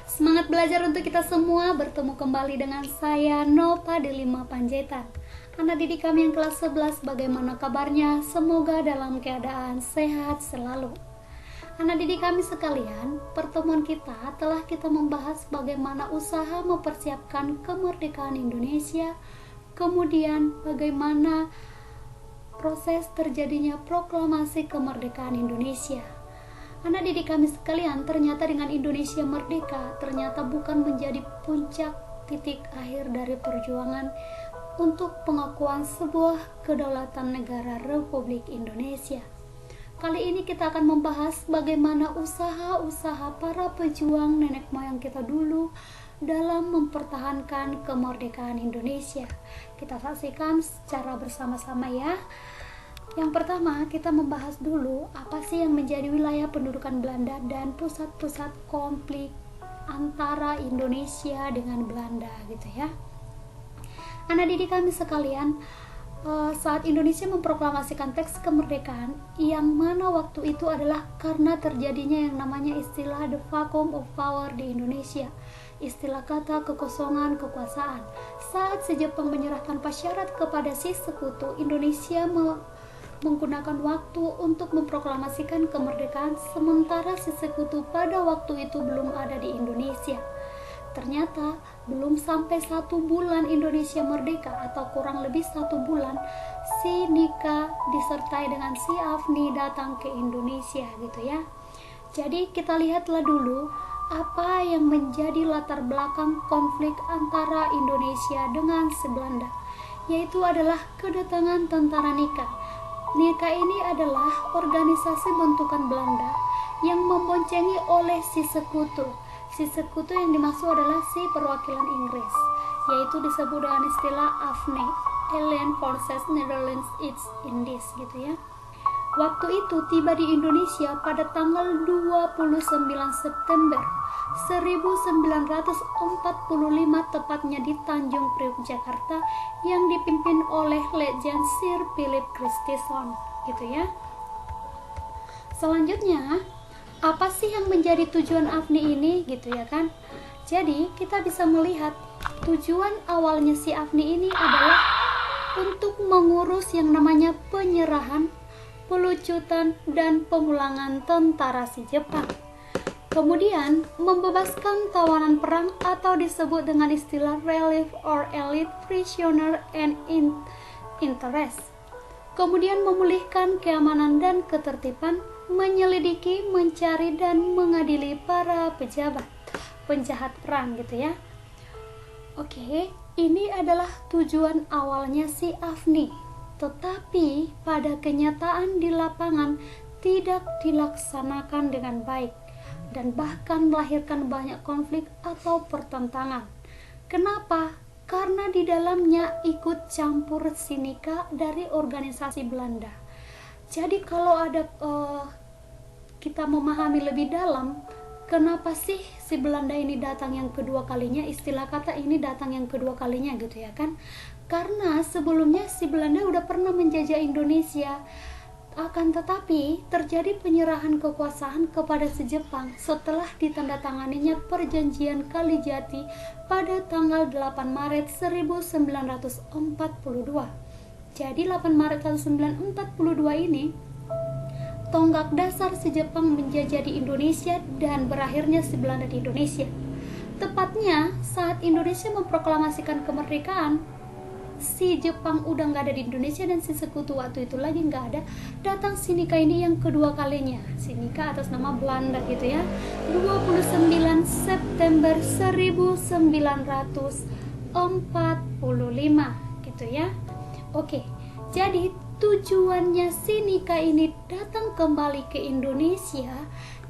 Semangat belajar untuk kita semua. Bertemu kembali dengan saya Nova Delima Panjaitan, anak didik kami yang kelas 11. Bagaimana kabarnya? Semoga dalam keadaan sehat selalu. Anak didik kami sekalian, pertemuan kita telah kita membahas bagaimana usaha mempersiapkan kemerdekaan Indonesia, kemudian bagaimana proses terjadinya proklamasi kemerdekaan Indonesia. Anak didik kami sekalian, ternyata dengan Indonesia merdeka, ternyata bukan menjadi puncak titik akhir dari perjuangan untuk pengakuan sebuah kedaulatan negara Republik Indonesia. Kali ini kita akan membahas bagaimana usaha-usaha para pejuang nenek moyang kita dulu dalam mempertahankan kemerdekaan Indonesia. Kita saksikan secara bersama-sama ya. Yang pertama, kita membahas dulu apa sih yang menjadi wilayah pendudukan Belanda dan pusat-pusat konflik antara Indonesia dengan Belanda gitu ya. Anak didik kami sekalian, saat Indonesia memproklamasikan teks kemerdekaan, yang mana waktu itu adalah karena terjadinya yang namanya istilah the vacuum of power di Indonesia, istilah kata kekosongan kekuasaan. Saat si Jepang menyerahkan pasyarat kepada si sekutu, Indonesia menggunakan waktu untuk memproklamasikan kemerdekaan, sementara si sekutu pada waktu itu belum ada di Indonesia. Ternyata belum sampai 1 bulan Indonesia merdeka, atau kurang lebih 1 bulan, si Nika disertai dengan si Afni datang ke Indonesia gitu ya. Jadi kita lihatlah dulu apa yang menjadi latar belakang konflik antara Indonesia dengan si Belanda, yaitu adalah kedatangan tentara Nika. Nika ini adalah organisasi bentukan Belanda yang memboncengi oleh si sekutu. Si sekutu yang dimaksud adalah si perwakilan Inggris, yaitu disebut dengan istilah AFNE, Allied Forces Netherlands East Indies gitu ya. Waktu itu tiba di Indonesia pada tanggal 29 September 1945, tepatnya di Tanjung Priok, Jakarta, yang dipimpin oleh Letjen Sir Philip Christison gitu ya. Selanjutnya, apa sih yang menjadi tujuan AFNI ini gitu ya kan? Jadi kita bisa melihat tujuan awalnya si AFNI ini adalah untuk mengurus yang namanya penyerahan, pelucutan, dan pemulangan tentara si Jepang. Kemudian membebaskan tawanan perang atau disebut dengan istilah relief or elite prisoner and interest. Kemudian memulihkan keamanan dan ketertiban, menyelidiki, mencari, dan mengadili para pejabat penjahat perang gitu ya. Oke, ini adalah tujuan awalnya si AFNI. Tetapi pada kenyataan di lapangan tidak dilaksanakan dengan baik dan bahkan melahirkan banyak konflik atau pertentangan. Kenapa? Karena di dalamnya ikut campur si Nika dari organisasi Belanda. Jadi kalau ada kita memahami lebih dalam, kenapa sih si Belanda ini datang yang kedua kalinya, istilah kata ini datang yang kedua kalinya gitu ya kan? Karena sebelumnya si Belanda udah pernah menjajah Indonesia, akan tetapi terjadi penyerahan kekuasaan kepada si Jepang setelah ditandatanganinya perjanjian Kalijati pada tanggal 8 Maret 1942. Jadi 8 Maret 1942 ini tonggak dasar si Jepang menjajah di Indonesia dan berakhirnya si Belanda di Indonesia. Tepatnya saat Indonesia memproklamasikan kemerdekaan, si Jepang udah nggak ada di Indonesia dan si sekutu waktu itu lagi nggak ada. Datang si Nika ini yang kedua kalinya, si Nika atas nama Belanda gitu ya, 29 September 1945 gitu ya. Oke, jadi tujuannya si Nika ini datang kembali ke Indonesia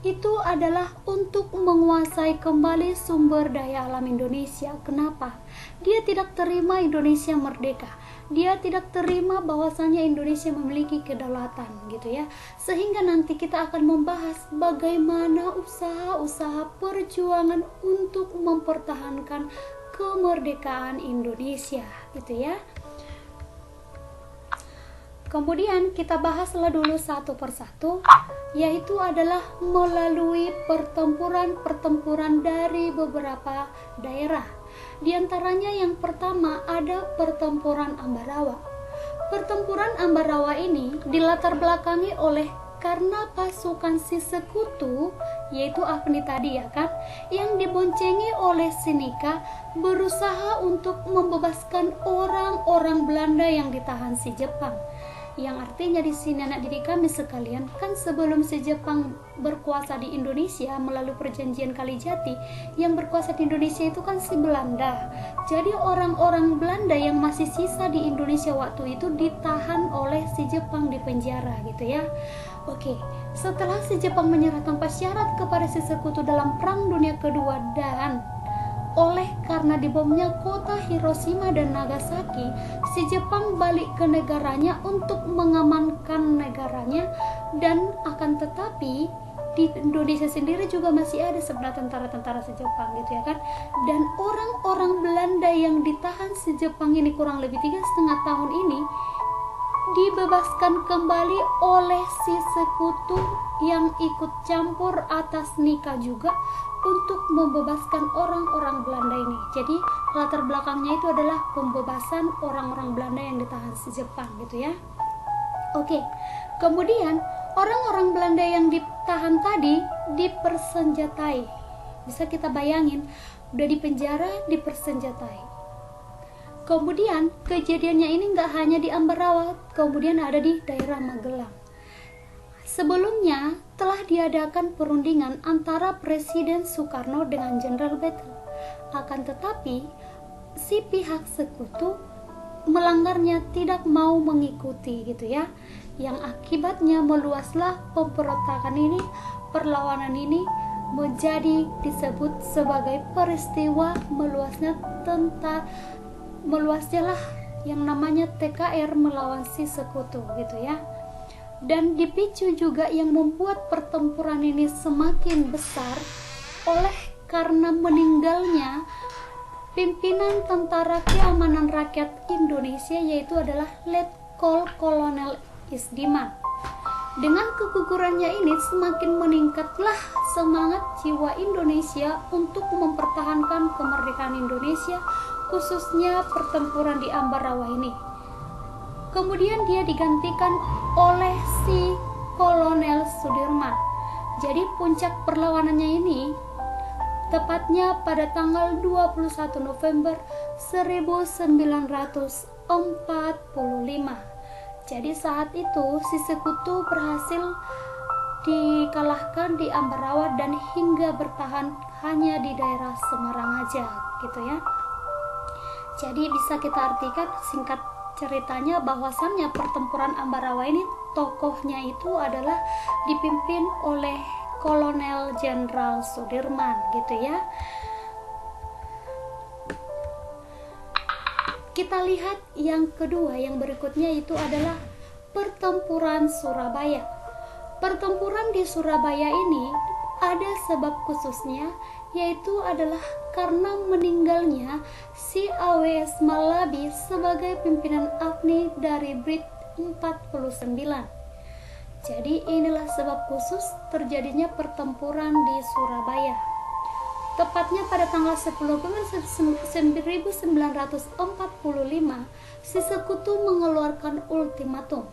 itu adalah untuk menguasai kembali sumber daya alam Indonesia. Kenapa? Dia tidak terima Indonesia merdeka. Dia tidak terima bahwasanya Indonesia memiliki kedaulatan gitu ya. Sehingga nanti kita akan membahas bagaimana usaha-usaha perjuangan untuk mempertahankan kemerdekaan Indonesia gitu ya. Kemudian kita bahaslah dulu satu persatu, yaitu adalah melalui pertempuran-pertempuran dari beberapa daerah. Di antaranya yang pertama ada pertempuran Ambarawa. Pertempuran Ambarawa ini dilatar belakangi oleh karena pasukan si sekutu, yaitu Agni tadi ya kan, yang diboncengi oleh Sinika berusaha untuk membebaskan orang-orang Belanda yang ditahan si Jepang. Yang artinya di sini anak didik kami sekalian, kan sebelum si Jepang berkuasa di Indonesia melalui perjanjian Kalijati, yang berkuasa di Indonesia itu kan si Belanda. Jadi orang-orang Belanda yang masih sisa di Indonesia waktu itu ditahan oleh si Jepang di penjara gitu ya. Oke, setelah si Jepang menyerah tanpa syarat kepada si sekutu dalam Perang Dunia Kedua dan oleh karena dibomnya kota Hiroshima dan Nagasaki, si Jepang balik ke negaranya untuk mengamankan negaranya, dan akan tetapi di Indonesia sendiri juga masih ada sebenarnya tentara-tentara si Jepang gitu ya kan. Dan orang-orang Belanda yang ditahan si Jepang ini kurang lebih 3,5 tahun ini dibebaskan kembali oleh si sekutu yang ikut campur atas Nika juga untuk membebaskan orang-orang Belanda ini. Jadi latar belakangnya itu adalah pembebasan orang-orang Belanda yang ditahan si Jepang gitu ya. Oke, kemudian orang-orang Belanda yang ditahan tadi dipersenjatai. Bisa kita bayangin, udah di penjara dipersenjatai. Kemudian kejadiannya ini nggak hanya di Ambarawa, kemudian ada di daerah Magelang. Sebelumnya telah diadakan perundingan antara Presiden Soekarno dengan Jenderal Bethel. Akan tetapi si pihak sekutu melanggarnya, tidak mau mengikuti gitu ya. Yang akibatnya meluaslah pemberontakan ini, perlawanan ini menjadi disebut sebagai peristiwa meluasnya lah yang namanya TKR melawan si sekutu gitu ya. Dan dipicu juga yang membuat pertempuran ini semakin besar oleh karena meninggalnya pimpinan Tentara Keamanan Rakyat Indonesia, yaitu adalah Letkol Kolonel Isdiman. Dengan kegugurannya ini semakin meningkatlah semangat jiwa Indonesia untuk mempertahankan kemerdekaan Indonesia, khususnya pertempuran di Ambarawa ini. Kemudian dia digantikan oleh si Kolonel Sudirman. Jadi puncak perlawanannya ini tepatnya pada tanggal 21 November 1945. Jadi saat itu si sekutu berhasil dikalahkan di Ambarawa dan hingga bertahan hanya di daerah Semarang aja gitu ya. Jadi bisa kita artikan singkat ceritanya bahwasannya pertempuran Ambarawa ini tokohnya itu adalah dipimpin oleh Kolonel Jenderal Sudirman gitu ya. Kita lihat yang kedua, yang berikutnya itu adalah pertempuran Surabaya. Pertempuran di Surabaya ini ada sebab khususnya, yaitu adalah karena meninggalnya si A.W.S. Malabi sebagai pimpinan AFNI dari BRIT 49. Jadi inilah sebab khusus terjadinya pertempuran di Surabaya. Tepatnya pada tanggal 10 November 1945, si sekutu mengeluarkan ultimatum.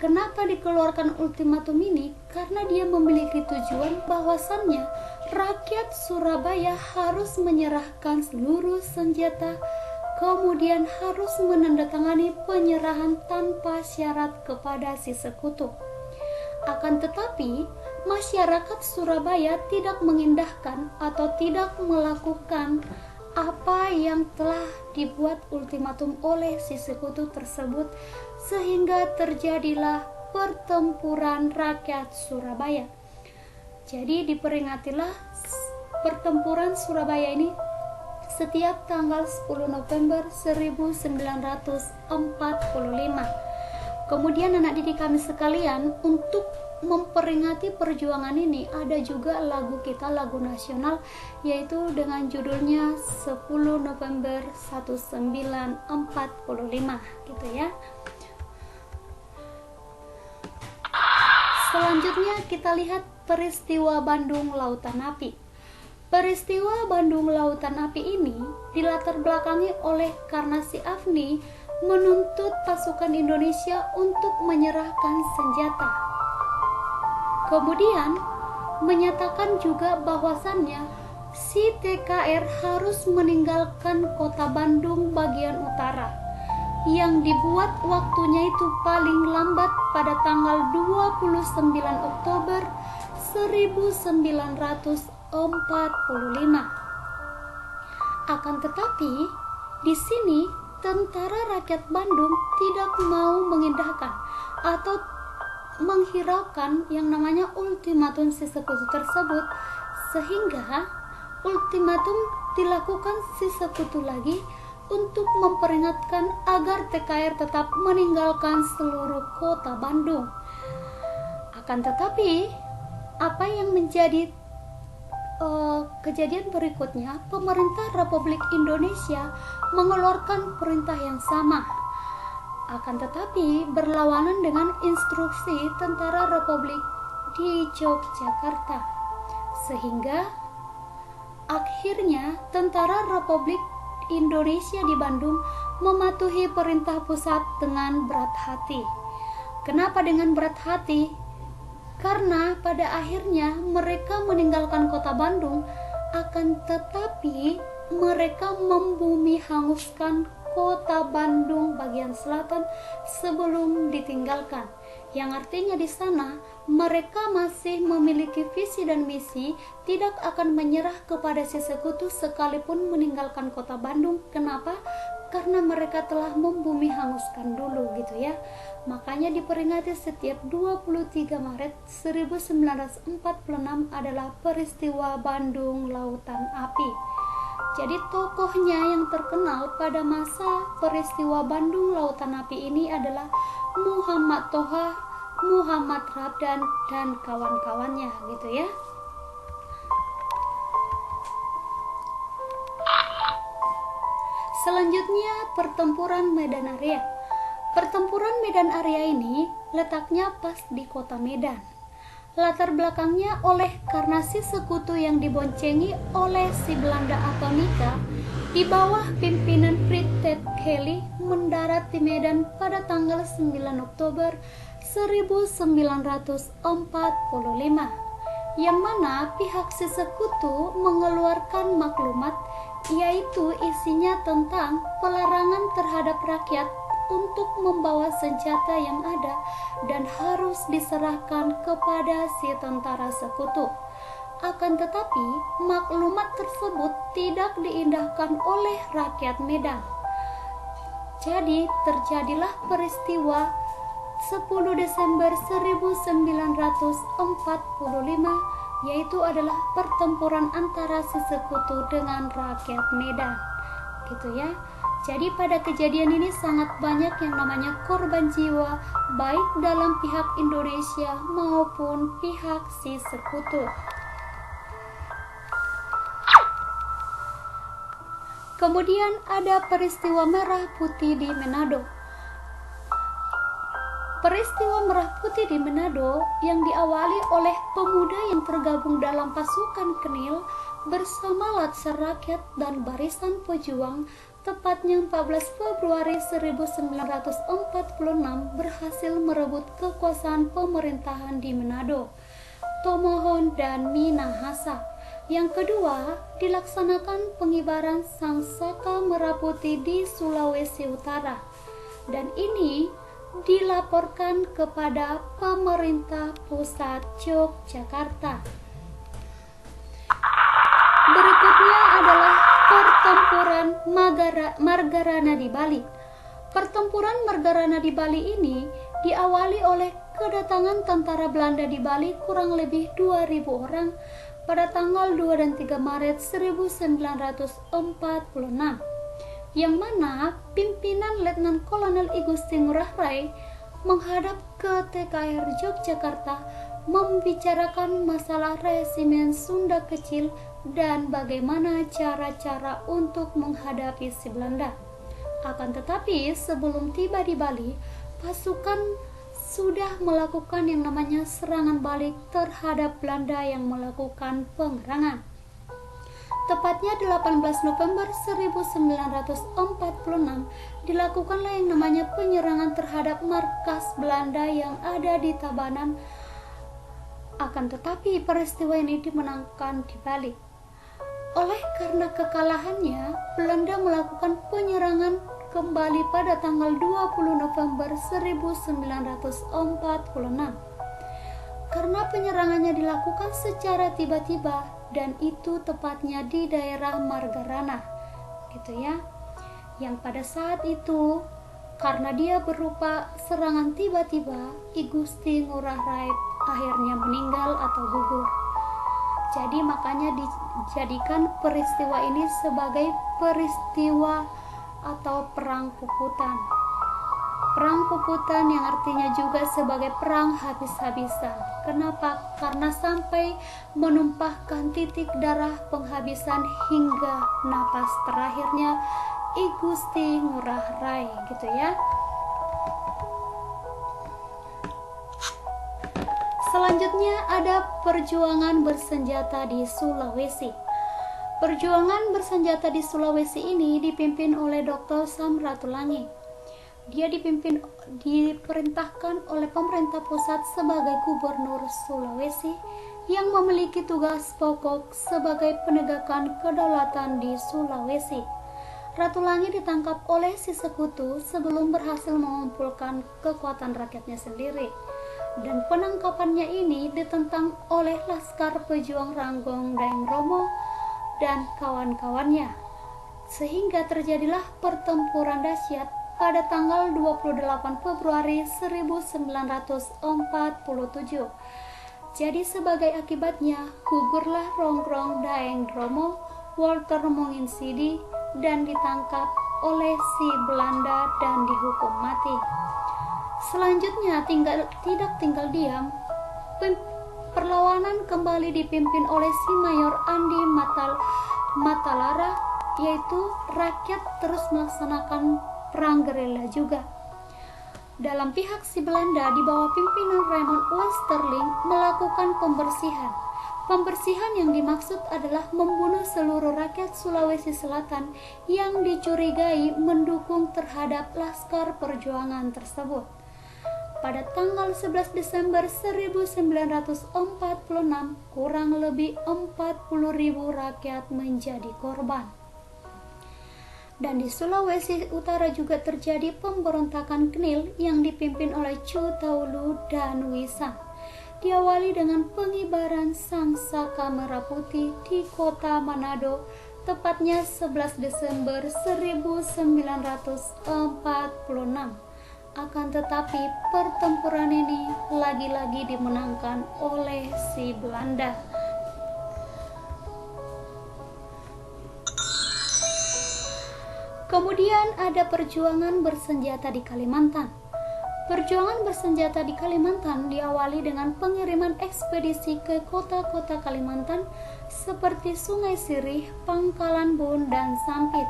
Kenapa dikeluarkan ultimatum ini? Karena dia memiliki tujuan bahwasannya rakyat Surabaya harus menyerahkan seluruh senjata, kemudian harus menandatangani penyerahan tanpa syarat kepada si sekutu. Akan tetapi, masyarakat Surabaya tidak mengindahkan atau tidak melakukan apa yang telah dibuat ultimatum oleh si sekutu tersebut, sehingga terjadilah pertempuran rakyat Surabaya. Jadi diperingatilah pertempuran Surabaya ini setiap tanggal 10 November 1945. Kemudian anak didik kami sekalian, untuk memperingati perjuangan ini ada juga lagu kita, lagu nasional, yaitu dengan judulnya 10 November 1945 gitu ya. Selanjutnya kita lihat peristiwa Bandung Lautan Api. Peristiwa Bandung Lautan Api ini dilatar belakangi oleh karena si Afni menuntut pasukan Indonesia untuk menyerahkan senjata. Kemudian menyatakan juga bahwasannya si TKR harus meninggalkan kota Bandung bagian utara yang dibuat waktunya itu paling lambat pada tanggal 29 Oktober 1945. Akan tetapi, di sini tentara rakyat Bandung tidak mau mengindahkan atau menghiraukan yang namanya ultimatum si Sekutu tersebut, sehingga ultimatum dilakukan si Sekutu lagi untuk memperingatkan agar TKR tetap meninggalkan seluruh kota Bandung. Akan tetapi, apa yang menjadi kejadian berikutnya, pemerintah Republik Indonesia mengeluarkan perintah yang sama. Akan tetapi, berlawanan dengan instruksi tentara Republik di Yogyakarta. Sehingga akhirnya tentara Republik Indonesia di Bandung mematuhi perintah pusat dengan berat hati. Kenapa dengan berat hati? Karena pada akhirnya mereka meninggalkan kota Bandung, akan tetapi mereka membumi hanguskan kota Bandung bagian selatan sebelum ditinggalkan. Yang artinya di sana mereka masih memiliki visi dan misi, tidak akan menyerah kepada si Sekutu sekalipun meninggalkan kota Bandung. Kenapa? Karena mereka telah membumi hanguskan dulu gitu ya. Makanya diperingati setiap 23 Maret 1946 adalah peristiwa Bandung Lautan Api. Jadi tokohnya yang terkenal pada masa peristiwa Bandung Lautan Api ini adalah Muhammad Toha, Muhammad Rabdan, dan kawan-kawannya gitu ya. Selanjutnya pertempuran Medan Area. Pertempuran Medan Area ini letaknya pas di kota Medan. Latar belakangnya karena si Sekutu yang diboncengi oleh si Belanda Atonika di bawah pimpinan Fred Kelly mendarat di Medan pada tanggal 9 Oktober 1945, yang mana pihak si Sekutu mengeluarkan maklumat, yaitu isinya tentang pelarangan terhadap rakyat untuk membawa senjata yang ada dan harus diserahkan kepada si tentara Sekutu. Akan tetapi, maklumat tersebut tidak diindahkan oleh rakyat Medan. Jadi, terjadilah peristiwa 10 Desember 1945, yaitu adalah pertempuran antara si Sekutu dengan rakyat Medan. Gitu ya. Jadi pada kejadian ini sangat banyak yang namanya korban jiwa, baik dalam pihak Indonesia maupun pihak si Sekutu. Kemudian ada peristiwa Merah Putih di Manado. Peristiwa Merah Putih di Manado yang diawali oleh pemuda yang tergabung dalam pasukan Kenil bersama Laskar Rakyat dan Barisan Pejuang, tepatnya 14 Februari 1946 berhasil merebut kekuasaan pemerintahan di Manado, Tomohon dan Minahasa. Yang kedua, dilaksanakan pengibaran Sang Saka Merah Putih di Sulawesi Utara, dan ini dilaporkan kepada pemerintah pusat Yogyakarta. Berikutnya adalah pertempuran Margarana di Bali. Pertempuran Margarana di Bali ini diawali oleh kedatangan tentara Belanda di Bali kurang lebih 2.000 orang pada tanggal 2 dan 3 Maret 1946, yang mana pimpinan Letnan Kolonel I Gusti Ngurah Rai menghadap ke TKR Yogyakarta membicarakan masalah resimen Sunda Kecil dan bagaimana cara-cara untuk menghadapi si Belanda. Akan tetapi sebelum tiba di Bali, pasukan sudah melakukan yang namanya serangan balik terhadap Belanda yang melakukan pengerangan. Tepatnya 18 November 1946 dilakukanlah yang namanya penyerangan terhadap markas Belanda yang ada di Tabanan. Akan tetapi peristiwa ini dimenangkan dibalik. Oleh karena kekalahannya, Belanda melakukan penyerangan kembali pada tanggal 20 November 1946. Karena penyerangannya dilakukan secara tiba-tiba dan itu tepatnya di daerah Margarana, gitu ya. Yang pada saat itu karena dia berupa serangan tiba-tiba, I Gusti Ngurah Rai akhirnya meninggal atau gugur. Jadi makanya dijadikan peristiwa ini sebagai peristiwa atau perang puputan. Perang puputan yang artinya juga sebagai perang habis-habisan. Kenapa? Karena sampai menumpahkan titik darah penghabisan hingga napas terakhirnya I Gusti Ngurah Rai, gitu ya. Selanjutnya ada perjuangan bersenjata di Sulawesi. Perjuangan bersenjata di Sulawesi ini dipimpin oleh Dr. Sam Ratulangi. Dia diperintahkan oleh pemerintah pusat sebagai gubernur Sulawesi yang memiliki tugas pokok sebagai penegakan kedaulatan di Sulawesi. Ratulangi ditangkap oleh si sekutu sebelum berhasil mengumpulkan kekuatan rakyatnya sendiri. Dan penangkapannya ini ditentang oleh Laskar Pejuang Ranggong Daeng Romo dan kawan-kawannya, sehingga terjadilah pertempuran dahsyat pada tanggal 28 Februari 1947. Jadi sebagai akibatnya gugurlah Rongrong Daeng Romo, Walter Monginsidi, dan ditangkap oleh si Belanda dan dihukum mati. Selanjutnya tidak tinggal diam, perlawanan kembali dipimpin oleh si Mayor Andi Matalara, yaitu rakyat terus melaksanakan perang gerilya juga. Dalam pihak si Belanda di bawah pimpinan Raymond Westerling melakukan pembersihan. Pembersihan yang dimaksud adalah membunuh seluruh rakyat Sulawesi Selatan yang dicurigai mendukung terhadap Laskar Perjuangan tersebut. Pada tanggal 11 Desember 1946, kurang lebih 40.000 rakyat menjadi korban. Dan di Sulawesi Utara juga terjadi pemberontakan Knil yang dipimpin oleh Chu Taulu dan Wisan. Diawali dengan pengibaran sang saka merah putih di kota Manado, tepatnya 11 Desember 1946. Akan tetapi pertempuran ini lagi-lagi dimenangkan oleh si Belanda. Kemudian ada perjuangan bersenjata di Kalimantan. Perjuangan bersenjata di Kalimantan diawali dengan pengiriman ekspedisi ke kota-kota Kalimantan seperti Sungai Sirih, Pangkalan Bun, dan Sampit.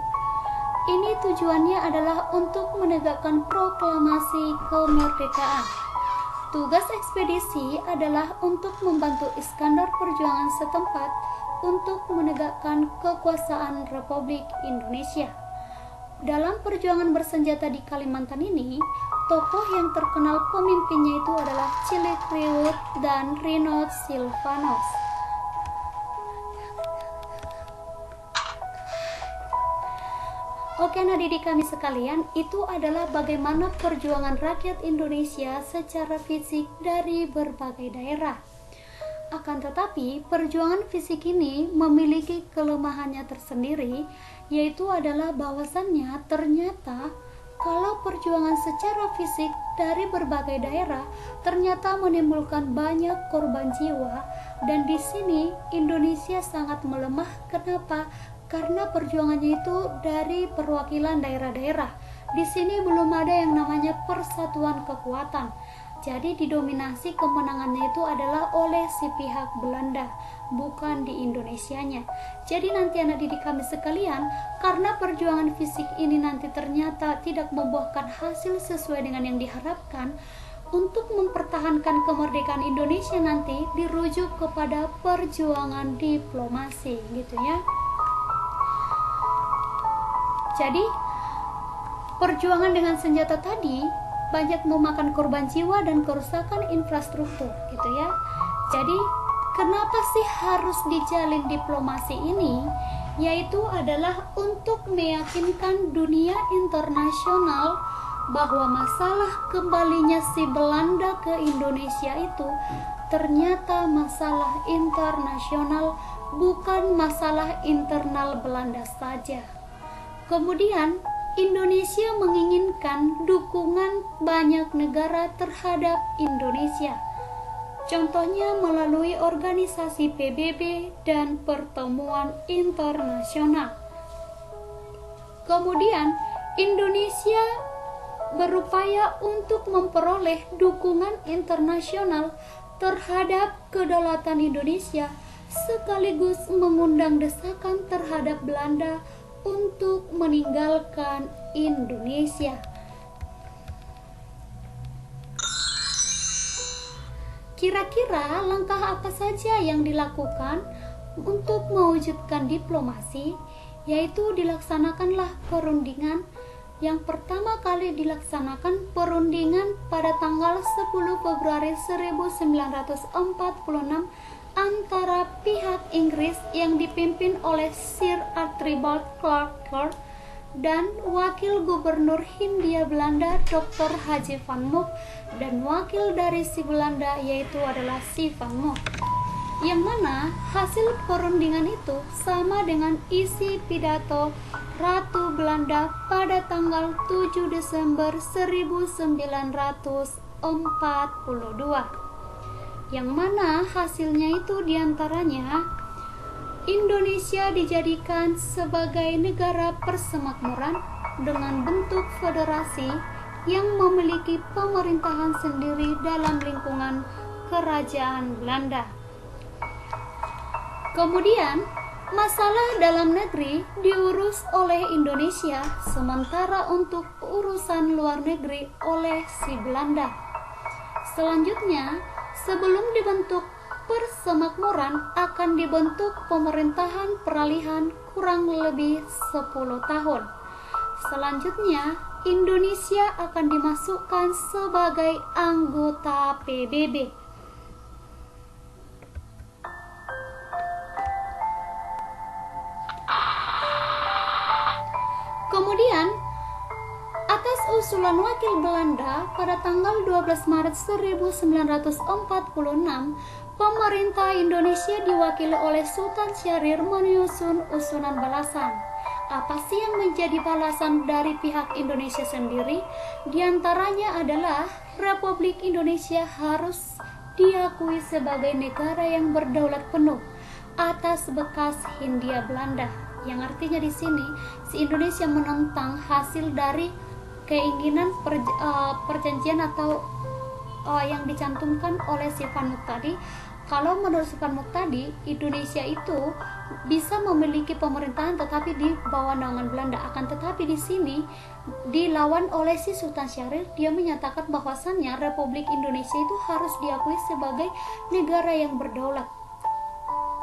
Ini tujuannya adalah untuk menegakkan proklamasi kemerdekaan. Tugas ekspedisi adalah untuk membantu Iskandar perjuangan setempat untuk menegakkan kekuasaan Republik Indonesia. Dalam perjuangan bersenjata di Kalimantan ini, tokoh yang terkenal pemimpinnya itu adalah Cilik Riwut dan Rinod Silvanus. Oke, nah didik kami sekalian, itu adalah bagaimana perjuangan rakyat Indonesia secara fisik dari berbagai daerah. Akan tetapi, perjuangan fisik ini memiliki kelemahannya tersendiri, yaitu adalah bahwasannya ternyata kalau perjuangan secara fisik dari berbagai daerah ternyata menimbulkan banyak korban jiwa, dan di sini Indonesia sangat melemah. Kenapa? Karena perjuangannya itu dari perwakilan daerah-daerah. Di sini belum ada yang namanya persatuan kekuatan. Jadi didominasi kemenangannya itu adalah oleh si pihak Belanda, bukan di Indonesianya. Jadi nanti anak didik kami sekalian, karena perjuangan fisik ini nanti ternyata tidak membuahkan hasil sesuai dengan yang diharapkan, untuk mempertahankan kemerdekaan Indonesia nanti dirujuk kepada perjuangan diplomasi gitu ya. Jadi perjuangan dengan senjata tadi banyak memakan korban jiwa dan kerusakan infrastruktur gitu ya. Jadi kenapa sih harus dijalin diplomasi ini? Yaitu adalah untuk meyakinkan dunia internasional bahwa masalah kembalinya si Belanda ke Indonesia itu ternyata masalah internasional, bukan masalah internal Belanda saja. Kemudian Indonesia menginginkan dukungan banyak negara terhadap Indonesia. Contohnya melalui organisasi PBB dan pertemuan internasional. Kemudian Indonesia berupaya untuk memperoleh dukungan internasional terhadap kedaulatan Indonesia, sekaligus mengundang desakan terhadap Belanda untuk meninggalkan Indonesia. Kira-kira langkah apa saja yang dilakukan untuk mewujudkan diplomasi? Yaitu dilaksanakanlah perundingan. Yang pertama kali dilaksanakan perundingan pada tanggal 10 Februari 1946 antara pihak Inggris yang dipimpin oleh Sir Archibald Clarke dan Wakil Gubernur Hindia Belanda Dr. Haji van Mook, dan wakil dari si Belanda yaitu adalah si van Mook. Yang mana hasil perundingan itu sama dengan isi pidato Ratu Belanda pada tanggal 7 Desember 1942. Yang mana hasilnya itu diantaranya Indonesia dijadikan sebagai negara persemakmuran dengan bentuk federasi yang memiliki pemerintahan sendiri dalam lingkungan kerajaan Belanda. Kemudian masalah dalam negeri diurus oleh Indonesia, sementara untuk urusan luar negeri oleh si Belanda. Selanjutnya, sebelum dibentuk persemakmuran akan dibentuk pemerintahan peralihan kurang lebih 10 tahun. Selanjutnya, Indonesia akan dimasukkan sebagai anggota PBB. Kemudian, atas usulan wakil Belanda pada tanggal 12 Maret 1946, pemerintah Indonesia diwakili oleh Sultan Syahrir menyusun usulan balasan. Apa sih yang menjadi balasan dari pihak Indonesia sendiri? Di antaranya adalah Republik Indonesia harus diakui sebagai negara yang berdaulat penuh atas bekas Hindia Belanda. Yang artinya di sini si Indonesia menentang hasil dari keinginan perjanjian atau yang dicantumkan oleh si Van Mook tadi. Kalau menurut si Van Mook tadi, Indonesia itu bisa memiliki pemerintahan tetapi di bawah naungan Belanda. Akan tetapi di sini dilawan oleh si Sultan Syahrir. Dia menyatakan bahwasannya Republik Indonesia itu harus diakui sebagai negara yang berdaulat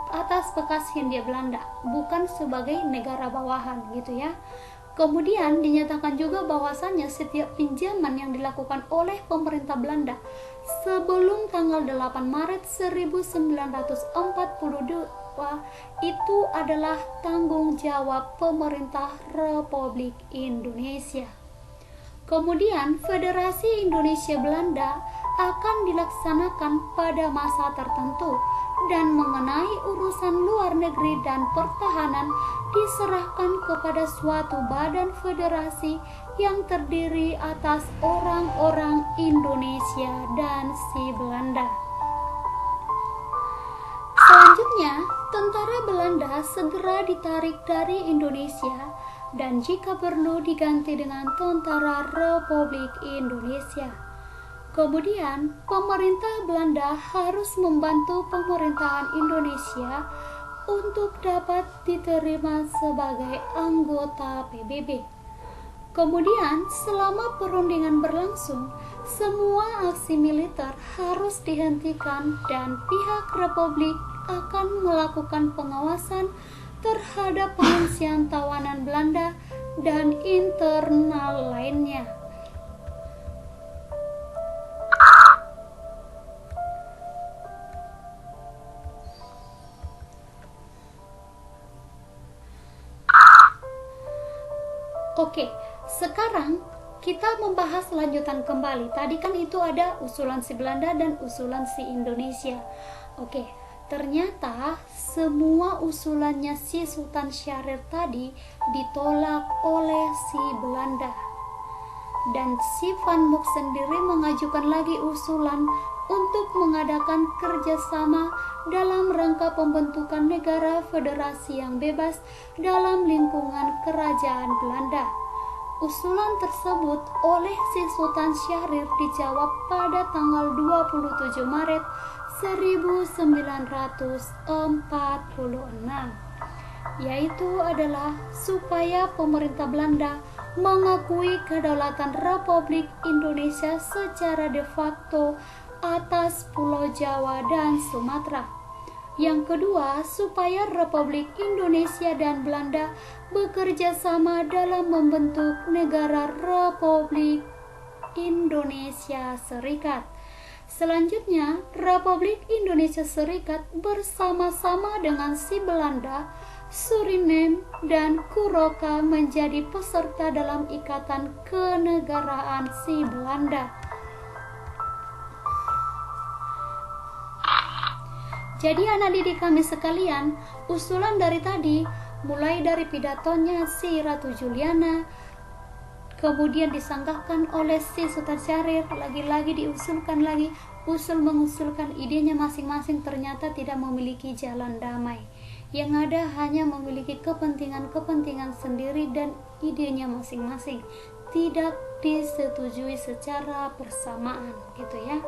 atas bekas Hindia Belanda, bukan sebagai negara bawahan gitu ya. Kemudian dinyatakan juga bahwasannya setiap pinjaman yang dilakukan oleh pemerintah Belanda sebelum tanggal 8 Maret 1942 itu adalah tanggung jawab pemerintah Republik Indonesia. Kemudian Federasi Indonesia Belanda akan dilaksanakan pada masa tertentu, dan mengenai urusan luar negeri dan pertahanan diserahkan kepada suatu badan federasi yang terdiri atas orang-orang Indonesia dan si Belanda. Selanjutnya, tentara Belanda segera ditarik dari Indonesia dan jika perlu diganti dengan tentara Republik Indonesia. Kemudian, pemerintah Belanda harus membantu pemerintahan Indonesia untuk dapat diterima sebagai anggota PBB. Kemudian, selama perundingan berlangsung, semua aksi militer harus dihentikan dan pihak Republik akan melakukan pengawasan terhadap pengungsian tawanan Belanda dan internal lainnya. Oke, sekarang kita membahas lanjutan kembali. Tadi kan itu ada usulan si Belanda dan usulan si Indonesia. Oke, ternyata semua usulannya si Sultan Syahrir tadi ditolak oleh si Belanda. Dan si Van Mook sendiri mengajukan lagi usulan untuk mengadakan kerjasama dalam rangka pembentukan negara federasi yang bebas dalam lingkungan kerajaan Belanda. Usulan tersebut oleh si Sultan Syahrir dijawab pada tanggal 27 Maret 1946, yaitu adalah supaya pemerintah Belanda mengakui kedaulatan Republik Indonesia secara de facto atas Pulau Jawa dan Sumatera. Yang kedua, supaya Republik Indonesia dan Belanda bekerja sama dalam membentuk negara Republik Indonesia Serikat. Selanjutnya, Republik Indonesia Serikat bersama-sama dengan si Belanda, Suriname, dan Kuroka menjadi peserta dalam ikatan kenegaraan si Belanda. Jadi anak didik kami sekalian, usulan dari tadi, mulai dari pidatonya si Ratu Juliana, kemudian disanggahkan oleh si Sultan Syahrir, lagi-lagi diusulkan lagi, mengusulkan idenya masing-masing ternyata tidak memiliki jalan damai. Yang ada hanya memiliki kepentingan-kepentingan sendiri dan idenya masing-masing. Tidak disetujui secara bersamaan, gitu ya.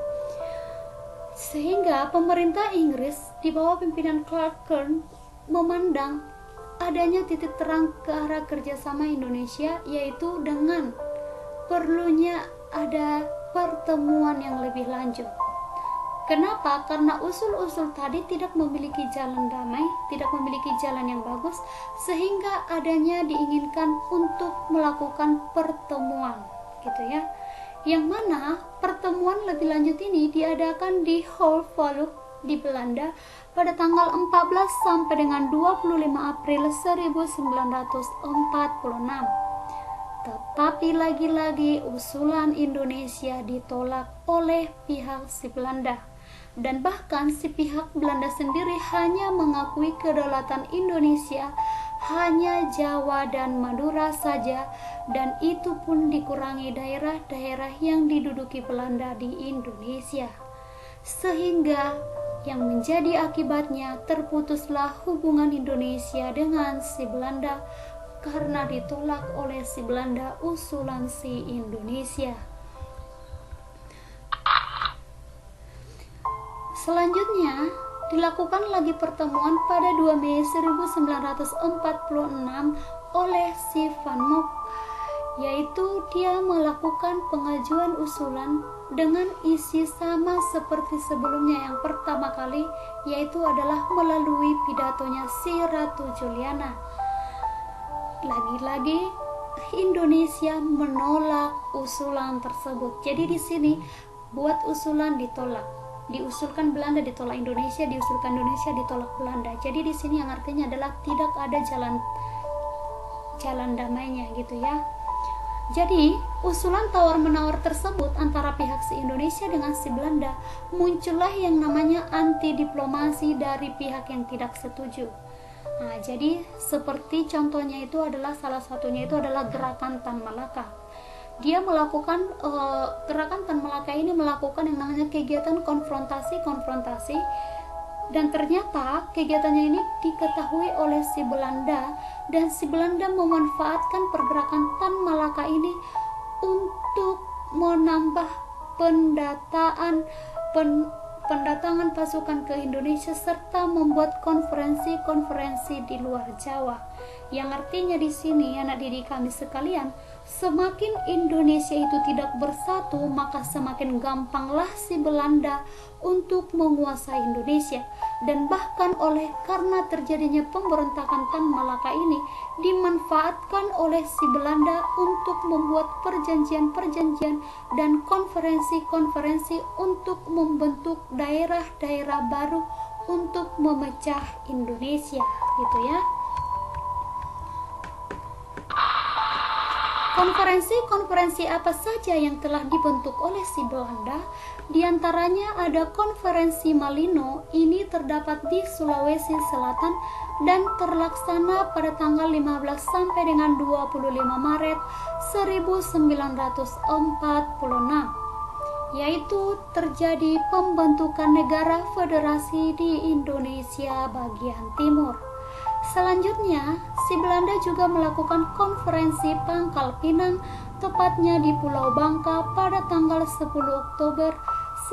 Sehingga pemerintah Inggris di bawah pimpinan Clark Kern memandang adanya titik terang ke arah kerjasama Indonesia, yaitu dengan perlunya ada pertemuan yang lebih lanjut. Kenapa? Karena usul-usul tadi tidak memiliki jalan damai, tidak memiliki jalan yang bagus, sehingga adanya diinginkan untuk melakukan pertemuan, gitu ya. Yang mana pertemuan lebih lanjut ini diadakan di Hoofdvalk di Belanda pada tanggal 14 sampai dengan 25 April 1946. Tetapi lagi-lagi usulan Indonesia ditolak oleh pihak si Belanda. Dan bahkan si pihak Belanda sendiri hanya mengakui kedaulatan Indonesia hanya Jawa dan Madura saja, dan itu pun dikurangi daerah-daerah yang diduduki Belanda di Indonesia. Sehingga yang menjadi akibatnya terputuslah hubungan Indonesia dengan si Belanda karena ditolak oleh si Belanda usulan si Indonesia. Selanjutnya dilakukan lagi pertemuan pada 2 Mei 1946 oleh si Van Mook, yaitu dia melakukan pengajuan usulan dengan isi sama seperti sebelumnya yang pertama kali, yaitu adalah melalui pidatonya si Ratu Juliana. Lagi-lagi Indonesia menolak usulan tersebut. Jadi di sini buat usulan ditolak, diusulkan Belanda ditolak Indonesia, diusulkan Indonesia ditolak Belanda. Jadi di sini yang artinya adalah tidak ada jalan damainya, gitu ya. Jadi usulan tawar-menawar tersebut antara pihak si Indonesia dengan si Belanda, muncullah yang namanya anti diplomasi dari pihak yang tidak setuju. Nah, jadi seperti contohnya itu adalah salah satunya itu adalah gerakan Tan Malaka. Dia melakukan gerakan Tan Malaka ini melakukan yang namanya kegiatan konfrontasi, dan ternyata kegiatannya ini diketahui oleh si Belanda, dan si Belanda memanfaatkan pergerakan Tan Malaka ini untuk menambah pendatangan pasukan ke Indonesia serta membuat konferensi-konferensi di luar Jawa. Yang artinya di sini anak didik kami sekalian, Semakin Indonesia itu tidak bersatu, maka semakin gampanglah si Belanda untuk menguasai Indonesia. Dan bahkan karena terjadinya pemberontakan Tan Malaka ini, dimanfaatkan oleh si Belanda untuk membuat perjanjian-perjanjian dan konferensi-konferensi untuk membentuk daerah-daerah baru untuk memecah Indonesia, gitu ya. Konferensi-konferensi apa saja yang telah dibentuk oleh si Belanda? Di antaranya ada konferensi Malino, ini terdapat di Sulawesi Selatan dan terlaksana pada tanggal 15 sampai dengan 25 Maret 1946, yaitu terjadi pembentukan negara federasi di Indonesia bagian timur. Selanjutnya, si Belanda juga melakukan konferensi Pangkal Pinang, tepatnya di Pulau Bangka pada tanggal 10 Oktober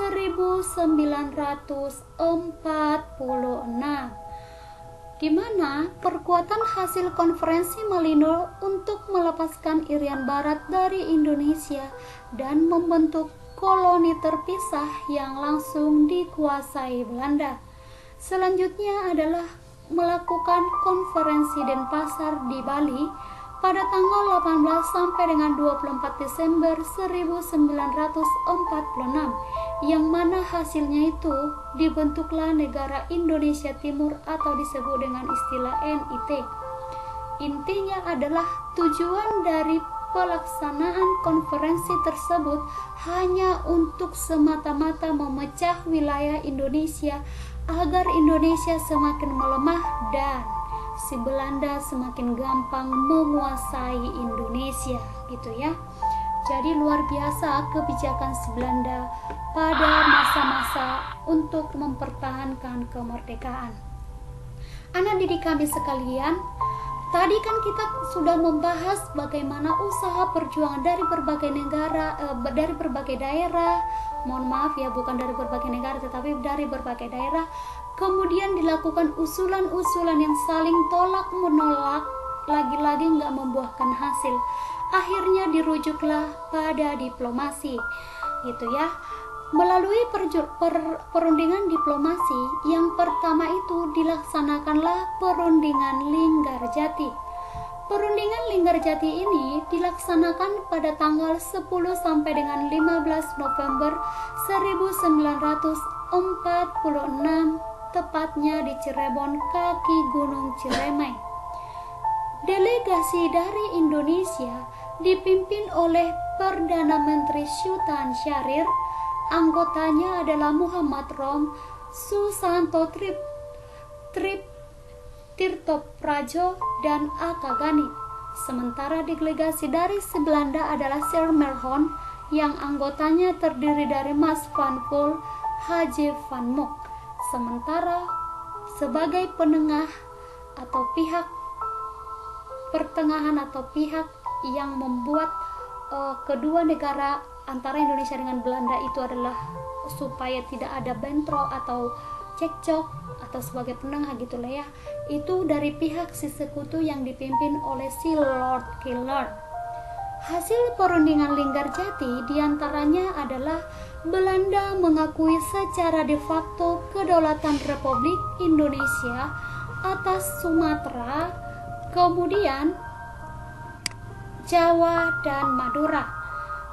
1946, di mana perkuatan hasil konferensi Malino untuk melepaskan Irian Barat dari Indonesia dan membentuk koloni terpisah yang langsung dikuasai Belanda. Selanjutnya adalah melakukan konferensi Denpasar di Bali pada tanggal 18 sampai dengan 24 Desember 1946, yang mana hasilnya itu dibentuklah negara Indonesia Timur atau disebut dengan istilah NIT. Intinya adalah tujuan dari pelaksanaan konferensi tersebut hanya untuk semata-mata memecah wilayah Indonesia agar Indonesia semakin melemah dan si Belanda semakin gampang menguasai Indonesia, gitu ya. Jadi luar biasa kebijakan si Belanda pada masa-masa untuk mempertahankan kemerdekaan. Anak didik kami sekalian, tadi kan kita sudah membahas bagaimana usaha perjuangan dari berbagai negara, dari berbagai daerah. Mohon maaf ya, bukan dari berbagai negara tetapi dari berbagai daerah. Kemudian dilakukan usulan-usulan yang saling tolak menolak, lagi-lagi nggak membuahkan hasil. Akhirnya dirujuklah pada diplomasi, gitu ya. Melalui perundingan diplomasi, yang pertama itu dilaksanakanlah perundingan Linggarjati. Perundingan Linggarjati ini dilaksanakan pada tanggal 10 sampai dengan 15 November 1946, tepatnya di Cirebon, kaki Gunung Ciremai. Delegasi dari Indonesia dipimpin oleh Perdana Menteri Sultan Syahrir. Anggotanya adalah Muhammad Rom, Susanto Tirto Prajo, dan Aka Gani. Sementara delegasi dari Belanda adalah Sir Merhon, yang anggotanya terdiri dari Mas Van Poel, Haji Van Mock. Sementara sebagai penengah atau pihak pertengahan atau pihak yang membuat kedua negara antara Indonesia dengan Belanda itu adalah supaya tidak ada bentrok atau cekcok atau sebagai penengah gitulah ya, itu dari pihak si sekutu yang dipimpin oleh si Lord Killard. Hasil perundingan Linggarjati diantaranya adalah Belanda mengakui secara de facto kedaulatan Republik Indonesia atas Sumatera, kemudian Jawa dan Madura.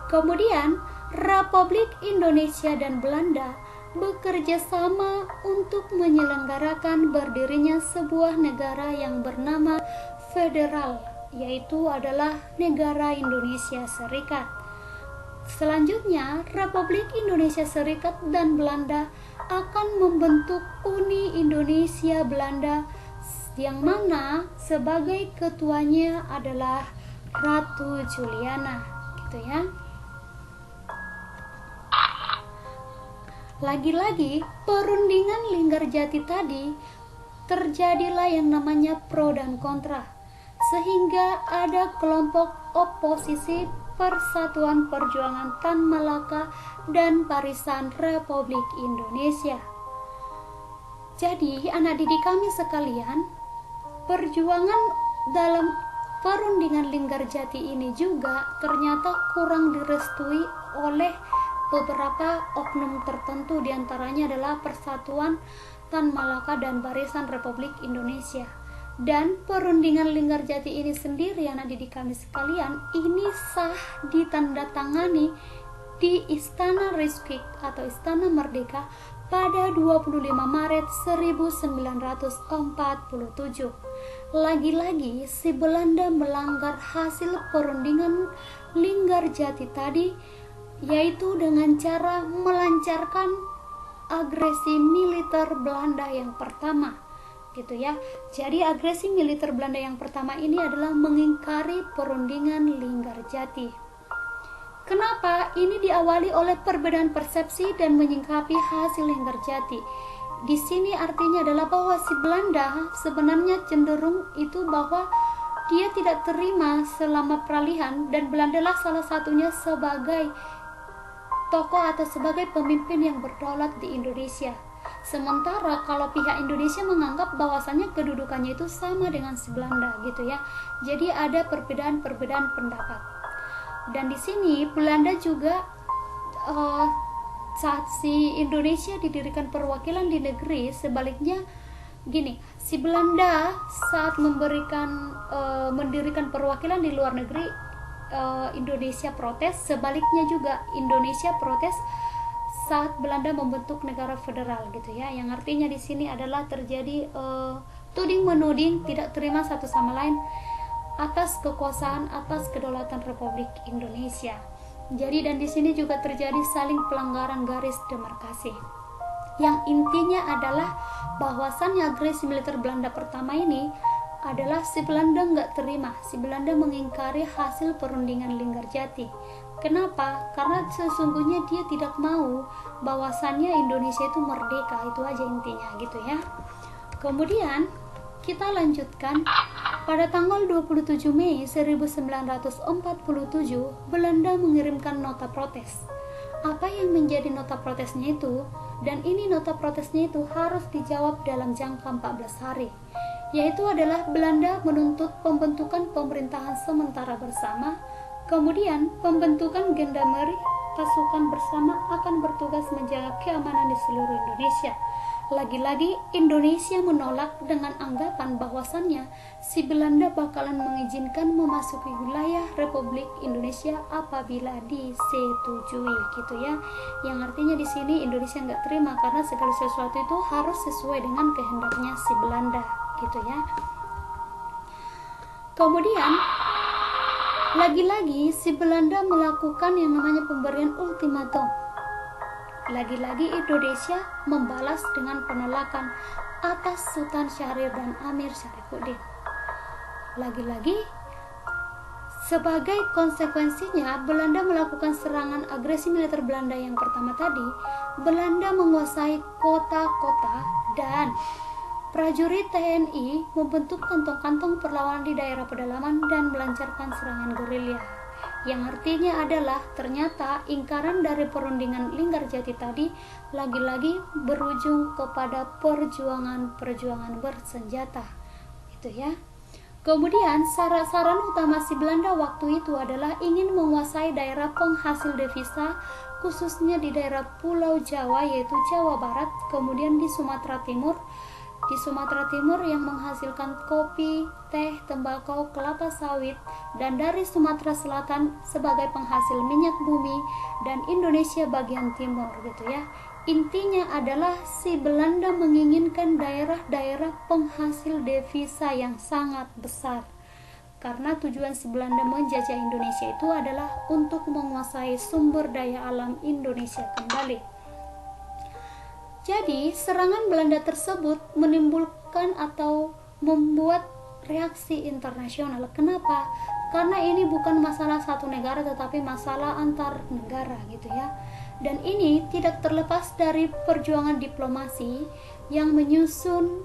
Kemudian Republik Indonesia dan Belanda bekerja sama untuk menyelenggarakan berdirinya sebuah negara yang bernama federal, yaitu adalah negara Indonesia Serikat. Selanjutnya, Republik Indonesia Serikat dan Belanda akan membentuk Uni Indonesia Belanda, yang mana sebagai ketuanya adalah Ratu Juliana, gitu ya. Lagi-lagi perundingan Linggarjati tadi terjadilah yang namanya pro dan kontra, sehingga ada kelompok oposisi Persatuan Perjuangan Tan Malaka dan Barisan Republik Indonesia. Jadi anak didik kami sekalian, perjuangan dalam perundingan Linggarjati ini juga ternyata kurang direstui oleh beberapa oknum tertentu, diantaranya adalah Persatuan Tan Malaka dan Barisan Republik Indonesia. Dan perundingan Linggarjati ini sendiri, anak didik kami sekalian, ini sah ditandatangani di Istana Rijksmuseum atau Istana Merdeka pada 25 Maret 1947. Lagi-lagi si Belanda melanggar hasil perundingan Linggarjati tadi, yaitu dengan cara melancarkan agresi militer Belanda yang pertama, gitu ya. Jadi agresi militer Belanda yang pertama ini adalah mengingkari perundingan Linggarjati. Kenapa? Ini diawali oleh perbedaan persepsi dan menyingkapi hasil Linggarjati. Di sini artinya adalah bahwa si Belanda sebenarnya cenderung itu bahwa dia tidak terima selama peralihan, dan Belanda lah salah satunya sebagai tokoh atau sebagai pemimpin yang berdaulat di Indonesia. Sementara kalau pihak Indonesia menganggap bahwasannya kedudukannya itu sama dengan si Belanda, gitu ya. Jadi ada perbedaan pendapat. Dan di sini Belanda juga saat si Indonesia didirikan perwakilan di negeri, sebaliknya gini, si Belanda saat mendirikan perwakilan di luar negeri, Indonesia protes, sebaliknya juga Indonesia protes saat Belanda membentuk negara federal, gitu ya. Yang artinya di sini adalah terjadi tuding menuding, tidak terima satu sama lain atas kekuasaan, atas kedaulatan Republik Indonesia. Jadi dan di sini juga terjadi saling pelanggaran garis demarkasi. Yang intinya adalah bahwasannya agresi militer Belanda pertama ini adalah si Belanda nggak terima, si Belanda mengingkari hasil perundingan Linggarjati. Kenapa? Karena sesungguhnya dia tidak mau bahwasannya Indonesia itu merdeka, itu aja intinya, gitu ya. Kemudian kita lanjutkan, pada tanggal 27 Mei 1947 Belanda mengirimkan nota protes. Apa yang menjadi nota protesnya itu? Dan ini nota protesnya itu harus dijawab dalam jangka 14 hari, yaitu adalah Belanda menuntut pembentukan pemerintahan sementara bersama, kemudian pembentukan gendarmeri pasukan bersama akan bertugas menjaga keamanan di seluruh Indonesia. Lagi-lagi Indonesia menolak dengan anggapan bahwasannya si Belanda bakalan mengizinkan memasuki wilayah Republik Indonesia apabila disetujui, gitu ya. Yang artinya di sini Indonesia nggak terima karena segala sesuatu itu harus sesuai dengan kehendaknya si Belanda, gitu ya. Kemudian lagi-lagi si Belanda melakukan yang namanya pemberian ultimatum. Lagi-lagi Indonesia membalas dengan penolakan atas Sultan Syahrir dan Amir Syarifuddin. Lagi-lagi sebagai konsekuensinya Belanda melakukan serangan agresi militer Belanda yang pertama tadi. Belanda menguasai kota-kota dan prajurit TNI membentuk kantong-kantong perlawanan di daerah pedalaman dan melancarkan serangan gerilya. Yang artinya adalah ternyata ingkaran dari perundingan Linggarjati tadi lagi-lagi berujung kepada perjuangan bersenjata, gitu ya. Kemudian saran utama si Belanda waktu itu adalah ingin menguasai daerah penghasil devisa, khususnya di daerah Pulau Jawa, yaitu Jawa Barat, kemudian di Sumatera Timur. Di Sumatera Timur yang menghasilkan kopi, teh, tembakau, kelapa sawit, dan dari Sumatera Selatan sebagai penghasil minyak bumi, dan Indonesia bagian timur, gitu ya. Intinya adalah si Belanda menginginkan daerah-daerah penghasil devisa yang sangat besar. Karena tujuan si Belanda menjajah Indonesia itu adalah untuk menguasai sumber daya alam Indonesia kembali. Jadi, serangan Belanda tersebut menimbulkan atau membuat reaksi internasional. Kenapa? Karena ini bukan masalah satu negara tetapi masalah antar negara, gitu ya. Dan ini tidak terlepas dari perjuangan diplomasi yang menyusun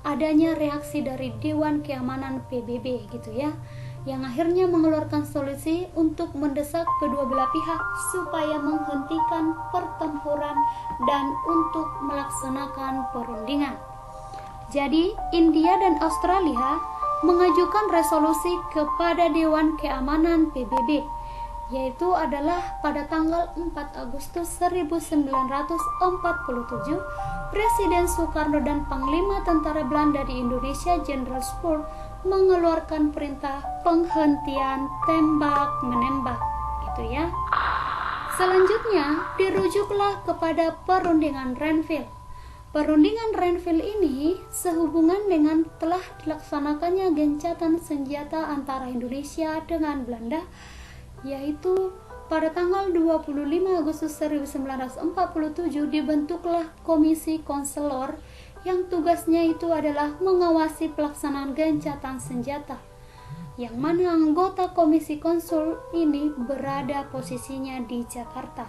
adanya reaksi dari Dewan Keamanan PBB, gitu ya, yang akhirnya mengeluarkan solusi untuk mendesak kedua belah pihak supaya menghentikan pertempuran dan untuk melaksanakan perundingan. Jadi India dan Australia mengajukan resolusi kepada Dewan Keamanan PBB, yaitu adalah pada tanggal 4 Agustus 1947, Presiden Soekarno dan Panglima Tentara Belanda di Indonesia Jenderal Spoor mengeluarkan perintah penghentian tembak-menembak, gitu ya. Selanjutnya dirujuklah kepada Perundingan Renville. Perundingan Renville ini sehubungan dengan telah dilaksanakannya gencatan senjata antara Indonesia dengan Belanda, yaitu pada tanggal 25 Agustus 1947 dibentuklah Komisi Konselor yang tugasnya itu adalah mengawasi pelaksanaan gencatan senjata, yang mana anggota Komisi Konsul ini berada posisinya di Jakarta.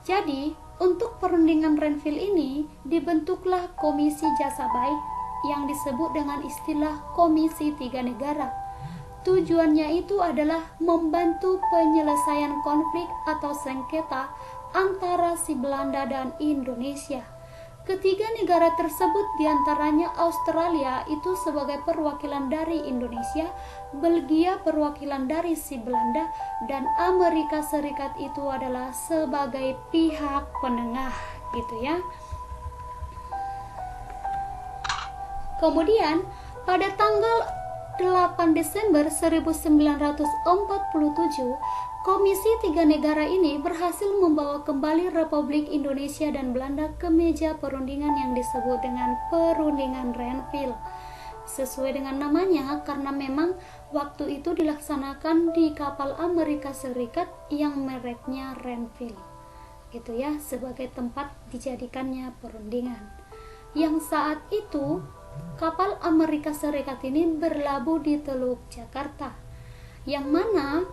Jadi, untuk perundingan Renville ini dibentuklah Komisi Jasa Baik yang disebut dengan istilah Komisi Tiga Negara. Tujuannya itu adalah membantu penyelesaian konflik atau sengketa antara si Belanda dan Indonesia. Ketiga negara tersebut diantaranya Australia itu sebagai perwakilan dari Indonesia, Belgia perwakilan dari si Belanda, dan Amerika Serikat itu adalah sebagai pihak penengah, gitu ya. Kemudian pada tanggal 8 Desember 1947, Komisi Tiga Negara ini berhasil membawa kembali Republik Indonesia dan Belanda ke meja perundingan yang disebut dengan Perundingan Renville. Sesuai dengan namanya karena memang waktu itu dilaksanakan di kapal Amerika Serikat yang mereknya Renville, gitu ya, sebagai tempat dijadikannya perundingan. Yang saat itu kapal Amerika Serikat ini berlabuh di Teluk Jakarta, yang mana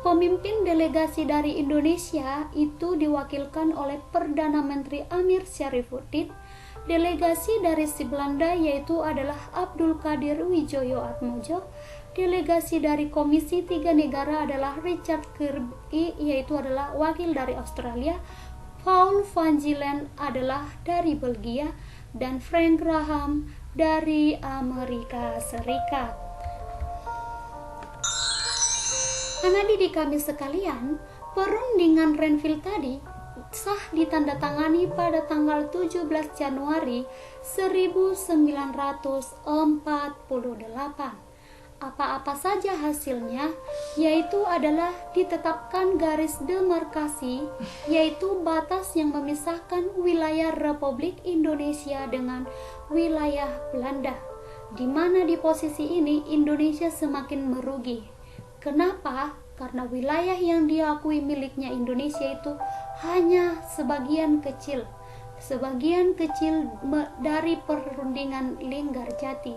pemimpin delegasi dari Indonesia itu diwakilkan oleh Perdana Menteri Amir Syarifuddin. Delegasi dari si Belanda yaitu adalah Abdul Qadir Widjojo Atmojo. Delegasi dari Komisi Tiga Negara adalah Richard Kirby, yaitu adalah wakil dari Australia. Paul van Gielan adalah dari Belgia, dan Frank Graham dari Amerika Serikat. Anak didik kami sekalian, perundingan Renville tadi sah ditandatangani pada tanggal 17 Januari 1948. Apa-apa saja hasilnya, yaitu adalah ditetapkan garis demarkasi, yaitu batas yang memisahkan wilayah Republik Indonesia dengan wilayah Belanda, di mana di posisi ini Indonesia semakin merugi. Kenapa? Karena wilayah yang diakui miliknya Indonesia itu hanya sebagian kecil dari perundingan Linggarjati,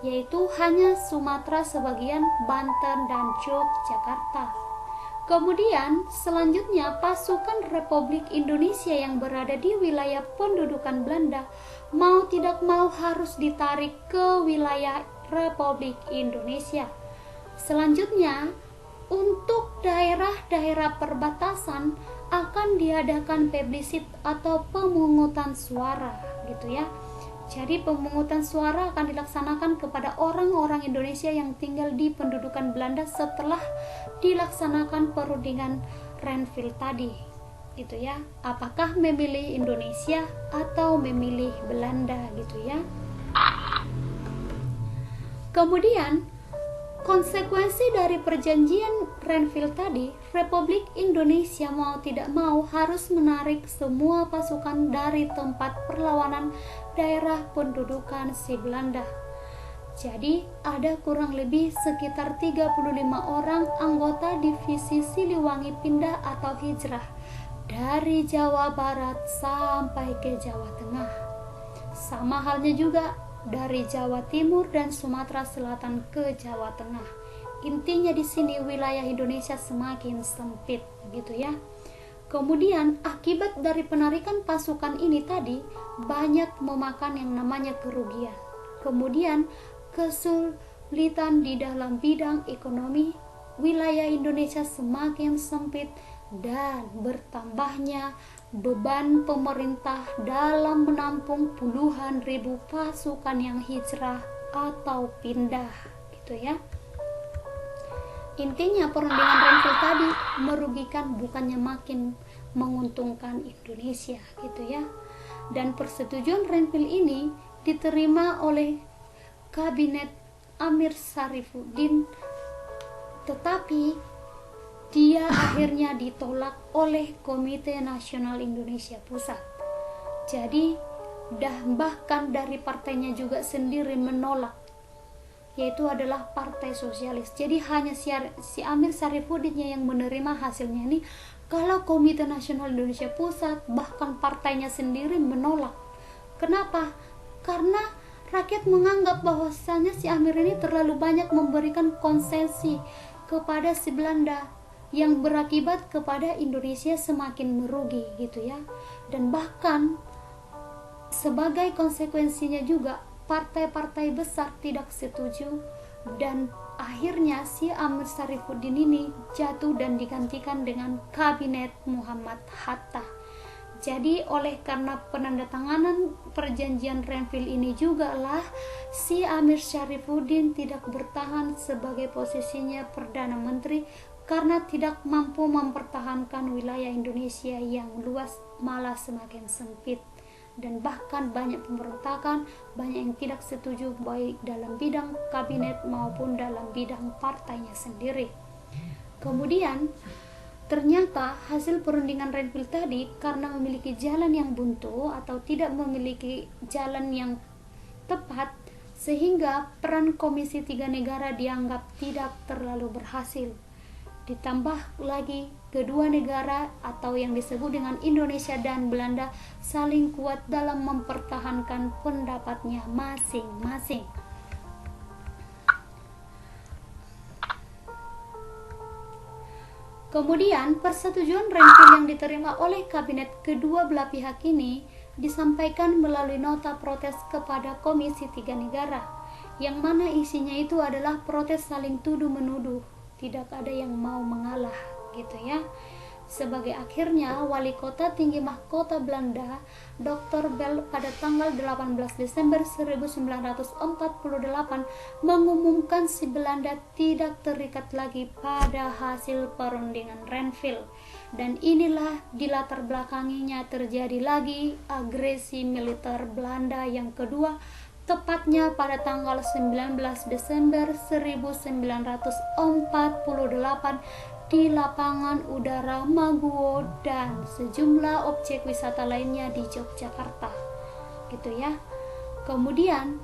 yaitu hanya Sumatera sebagian, Banten dan Yogyakarta. Kemudian selanjutnya pasukan Republik Indonesia yang berada di wilayah pendudukan Belanda mau tidak mau harus ditarik ke wilayah Republik Indonesia. Selanjutnya untuk daerah-daerah perbatasan akan diadakan plebiscit atau pemungutan suara, gitu ya. Jadi pemungutan suara akan dilaksanakan kepada orang-orang Indonesia yang tinggal di pendudukan Belanda setelah dilaksanakan perundingan Renville tadi, gitu ya. Apakah memilih Indonesia atau memilih Belanda, gitu ya. Kemudian konsekuensi dari perjanjian Renville tadi, Republik Indonesia mau tidak mau harus menarik semua pasukan dari tempat perlawanan daerah pendudukan si Belanda. Jadi ada kurang lebih sekitar 35 orang anggota divisi Siliwangi pindah atau hijrah dari Jawa Barat sampai ke Jawa Tengah. Sama halnya juga dari Jawa Timur dan Sumatera Selatan ke Jawa Tengah. Intinya di sini wilayah Indonesia semakin sempit, gitu ya. Kemudian akibat dari penarikan pasukan ini tadi banyak memakan yang namanya kerugian. Kemudian kesulitan di dalam bidang ekonomi, wilayah Indonesia semakin sempit dan bertambahnya beban pemerintah dalam menampung puluhan ribu pasukan yang hijrah atau pindah, gitu ya. Intinya perundingan Renville tadi merugikan bukannya makin menguntungkan Indonesia gitu ya. Dan persetujuan Renville ini diterima oleh kabinet Amir Syarifuddin, tetapi dia akhirnya ditolak oleh Komite Nasional Indonesia Pusat. Jadi bahkan dari partainya juga sendiri menolak, yaitu adalah Partai Sosialis. Jadi hanya si Amir Syarifuddin yang menerima hasilnya ini. Kalau Komite Nasional Indonesia Pusat, bahkan partainya sendiri menolak. Kenapa? Karena rakyat menganggap bahwasannya si Amir ini terlalu banyak memberikan konsesi kepada si Belanda, yang berakibat kepada Indonesia semakin merugi gitu ya. Dan bahkan sebagai konsekuensinya juga partai-partai besar tidak setuju, dan akhirnya si Amir Syarifuddin ini jatuh dan digantikan dengan kabinet Muhammad Hatta. Jadi oleh karena penandatanganan perjanjian Renville ini juga lah si Amir Syarifuddin tidak bertahan sebagai posisinya Perdana Menteri, karena tidak mampu mempertahankan wilayah Indonesia yang luas, malah semakin sempit. Dan bahkan banyak pemberontakan, banyak yang tidak setuju baik dalam bidang kabinet maupun dalam bidang partainya sendiri. Kemudian ternyata hasil perundingan Renville tadi karena memiliki jalan yang buntu atau tidak memiliki jalan yang tepat, sehingga peran Komisi 3 Negara dianggap tidak terlalu berhasil. Ditambah lagi kedua negara atau yang disebut dengan Indonesia dan Belanda saling kuat dalam mempertahankan pendapatnya masing-masing. Kemudian persetujuan Renville yang diterima oleh kabinet kedua belah pihak ini disampaikan melalui nota protes kepada Komisi 3 Negara, yang mana isinya itu adalah protes saling tuduh-menuduh, tidak ada yang mau mengalah gitu ya. Sebagai akhirnya Wali Kota Tinggi Mahkota Belanda Dr. Bell pada tanggal 18 Desember 1948 mengumumkan si Belanda tidak terikat lagi pada hasil perundingan Renville, dan inilah dilatar belakanginya terjadi lagi agresi militer Belanda yang kedua, tepatnya pada tanggal 19 Desember 1948 di lapangan udara Maguwo dan sejumlah objek wisata lainnya di Yogyakarta gitu ya. Kemudian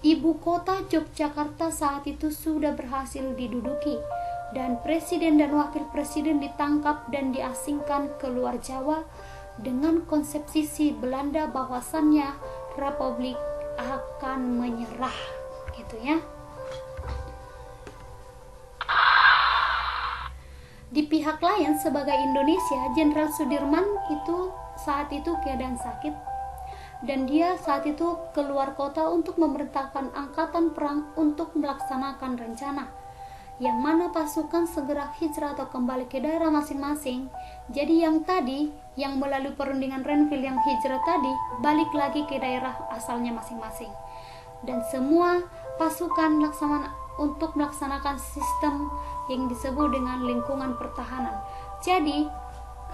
ibu kota Yogyakarta saat itu sudah berhasil diduduki, dan presiden dan wakil presiden ditangkap dan diasingkan ke luar Jawa dengan konsepsi si Belanda bahwasannya Republik akan menyerah gitu ya. Di pihak lain sebagai Indonesia, Jenderal Sudirman itu saat itu keadaan sakit, dan dia saat itu keluar kota untuk memerintahkan angkatan perang untuk melaksanakan rencana, yang mana pasukan segera hijrah atau kembali ke daerah masing-masing. Jadi yang tadi, yang melalui perundingan Renville yang hijrah tadi, balik lagi ke daerah asalnya masing-masing. Dan semua pasukan untuk melaksanakan sistem yang disebut dengan lingkungan pertahanan. Jadi,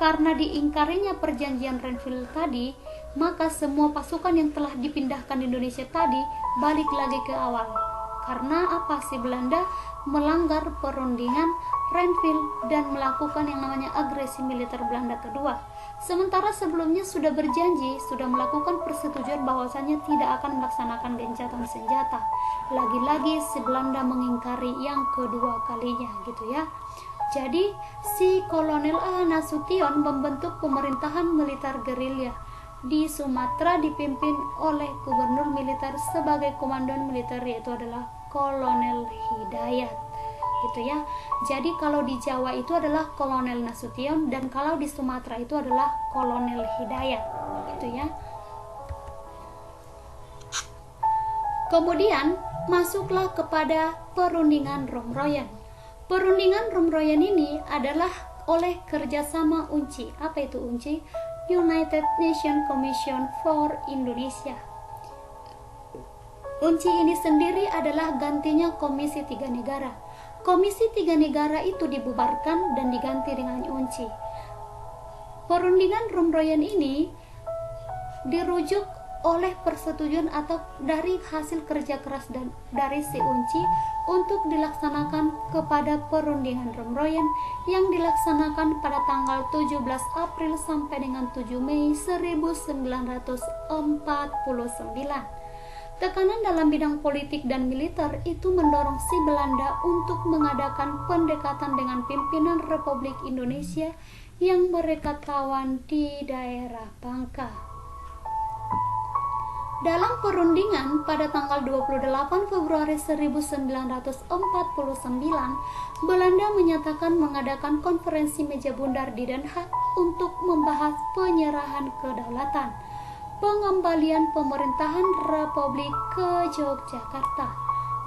karena diingkarinya perjanjian Renville tadi, maka semua pasukan yang telah dipindahkan di Indonesia tadi balik lagi ke awal. Karena apa? Si Belanda melanggar perundingan Renville dan melakukan yang namanya agresi militer Belanda kedua. Sementara sebelumnya sudah berjanji, sudah melakukan persetujuan bahwasannya tidak akan melaksanakan gencatan senjata. Lagi-lagi si Belanda mengingkari yang kedua kalinya gitu ya. Jadi si Kolonel A. Nasution membentuk pemerintahan militer gerilya di Sumatera dipimpin oleh gubernur militer sebagai komandan militer, yaitu adalah Kolonel Hidayat gitu ya. Jadi kalau di Jawa itu adalah Kolonel Nasution, dan kalau di Sumatera itu adalah Kolonel Hidayat gitu ya. Kemudian masuklah kepada perundingan Romroyan. Perundingan Romroyan ini adalah oleh kerjasama UNCI. Apa itu UNCI? United Nations Commission for Indonesia. UNCI ini sendiri adalah gantinya Komisi Tiga Negara. Komisi Tiga Negara itu dibubarkan dan diganti dengan UNCI. Perundingan Rumroyen ini dirujuk oleh persetujuan atau dari hasil kerja keras dan dari si UNCI untuk dilaksanakan kepada perundingan Rumroyen yang dilaksanakan pada tanggal 17 April sampai dengan 7 Mei 1949. Tekanan dalam bidang politik dan militer itu mendorong si Belanda untuk mengadakan pendekatan dengan pimpinan Republik Indonesia yang mereka tawan di daerah Bangka. Dalam perundingan pada tanggal 28 Februari 1949, Belanda menyatakan mengadakan konferensi meja bundar di Den Haag untuk membahas penyerahan kedaulatan, pengembalian pemerintahan Republik ke Yogyakarta.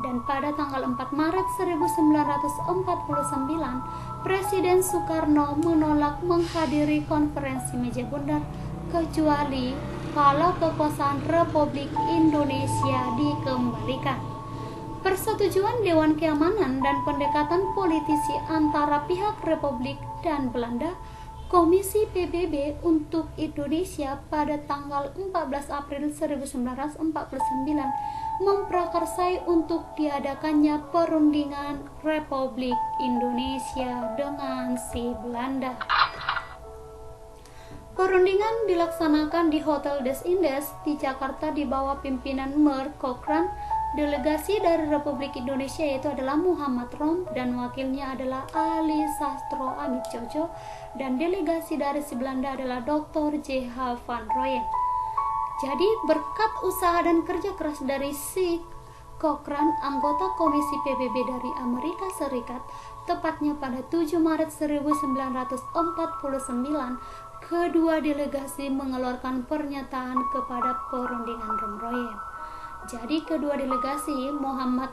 Dan pada tanggal 4 Maret 1949, Presiden Soekarno menolak menghadiri konferensi meja bundar kecuali kalau kekuasaan Republik Indonesia dikembalikan. Persetujuan Dewan Keamanan dan pendekatan politisi antara pihak Republik dan Belanda, Komisi PBB untuk Indonesia pada tanggal 14 April 1949 memprakarsai untuk diadakannya perundingan Republik Indonesia dengan si Belanda. Perundingan dilaksanakan di Hotel des Indes di Jakarta di bawah pimpinan Mer Cochrane. Delegasi dari Republik Indonesia yaitu adalah Muhammad Rom dan wakilnya adalah Ali Sastro Amit Jojo, dan delegasi dari si Belanda adalah Dr. J.H. van Rooyen. Jadi berkat usaha dan kerja keras dari si Cochrane, anggota Komisi PBB dari Amerika Serikat, tepatnya pada 7 Maret 1949, kedua delegasi mengeluarkan pernyataan kepada perundingan Rumroyen. Jadi kedua delegasi, Muhammad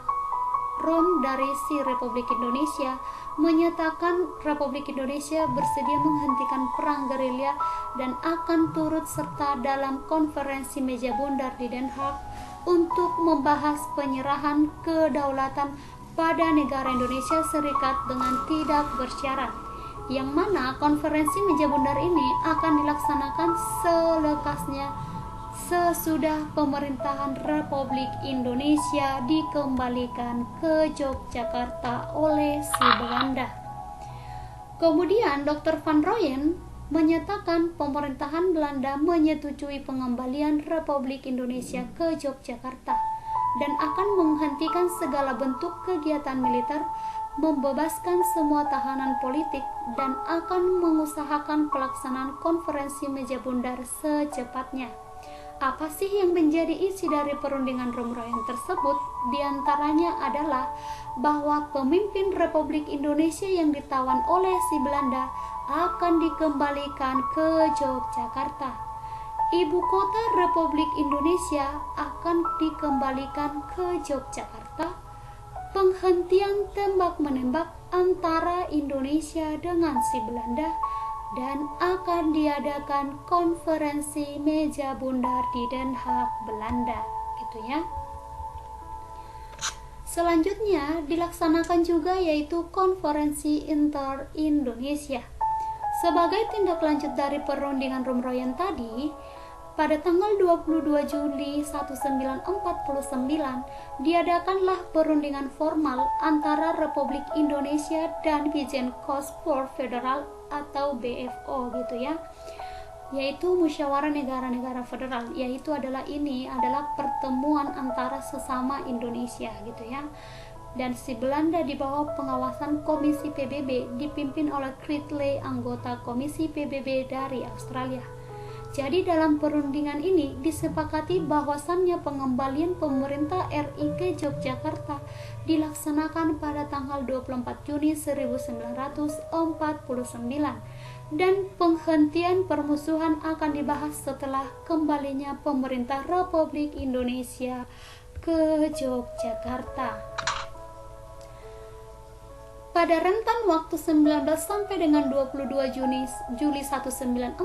Rom dari si Republik Indonesia menyatakan Republik Indonesia bersedia menghentikan perang gerilya dan akan turut serta dalam konferensi meja bundar di Den Haag untuk membahas penyerahan kedaulatan pada negara Indonesia Serikat dengan tidak bersyarat, yang mana konferensi meja bundar ini akan dilaksanakan selekasnya sesudah pemerintahan Republik Indonesia dikembalikan ke Yogyakarta oleh si Belanda. Kemudian Dr. van Rooyen menyatakan pemerintahan Belanda menyetujui pengembalian Republik Indonesia ke Yogyakarta dan akan menghentikan segala bentuk kegiatan militer, membebaskan semua tahanan politik, dan akan mengusahakan pelaksanaan konferensi meja bundar secepatnya. Apa sih yang menjadi isi dari perundingan Rumroyen tersebut? Di antaranya adalah bahwa pemimpin Republik Indonesia yang ditawan oleh si Belanda akan dikembalikan ke Yogyakarta. Ibu kota Republik Indonesia akan dikembalikan ke Yogyakarta. Penghentian tembak-menembak antara Indonesia dengan si Belanda, dan akan diadakan konferensi meja bundar di Den Haag, Belanda, gitu ya. Selanjutnya dilaksanakan juga yaitu konferensi inter-Indonesia. Sebagai tindak lanjut dari perundingan Rumroyen tadi, pada tanggal 22 Juli 1949 diadakanlah perundingan formal antara Republik Indonesia dan Bijen Kospor Federal atau BFO gitu ya, yaitu Musyawarah Negara-Negara Federal, yaitu adalah pertemuan antara sesama Indonesia gitu ya. Dan si Belanda di bawah pengawasan Komisi PBB dipimpin oleh Gridley, anggota Komisi PBB dari Australia. Jadi dalam perundingan ini disepakati bahwasannya pengembalian pemerintah RI ke Yogyakarta dilaksanakan pada tanggal 24 Juni 1949 dan penghentian permusuhan akan dibahas setelah kembalinya pemerintah Republik Indonesia ke Yogyakarta. Pada rentan waktu 19 sampai dengan 22 Juli 1949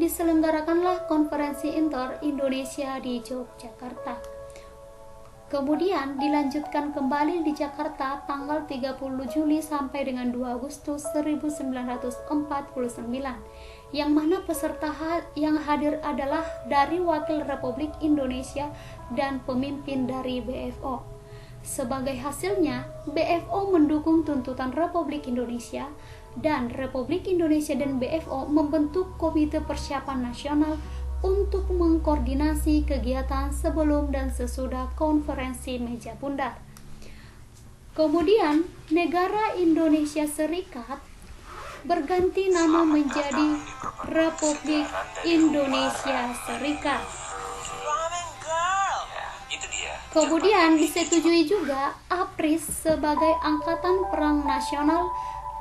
diselenggarakanlah konferensi inter Indonesia di Yogyakarta. Kemudian dilanjutkan kembali di Jakarta tanggal 30 Juli sampai dengan 2 Agustus 1949, yang mana peserta yang hadir adalah dari Wakil Republik Indonesia dan pemimpin dari BFO. Sebagai hasilnya, BFO mendukung tuntutan Republik Indonesia, dan Republik Indonesia dan BFO membentuk Komite Persiapan Nasional untuk mengkoordinasi kegiatan sebelum dan sesudah konferensi meja bundar. Kemudian, negara Indonesia Serikat berganti nama menjadi Republik Indonesia Serikat. Kemudian disetujui juga APRIS sebagai Angkatan Perang Nasional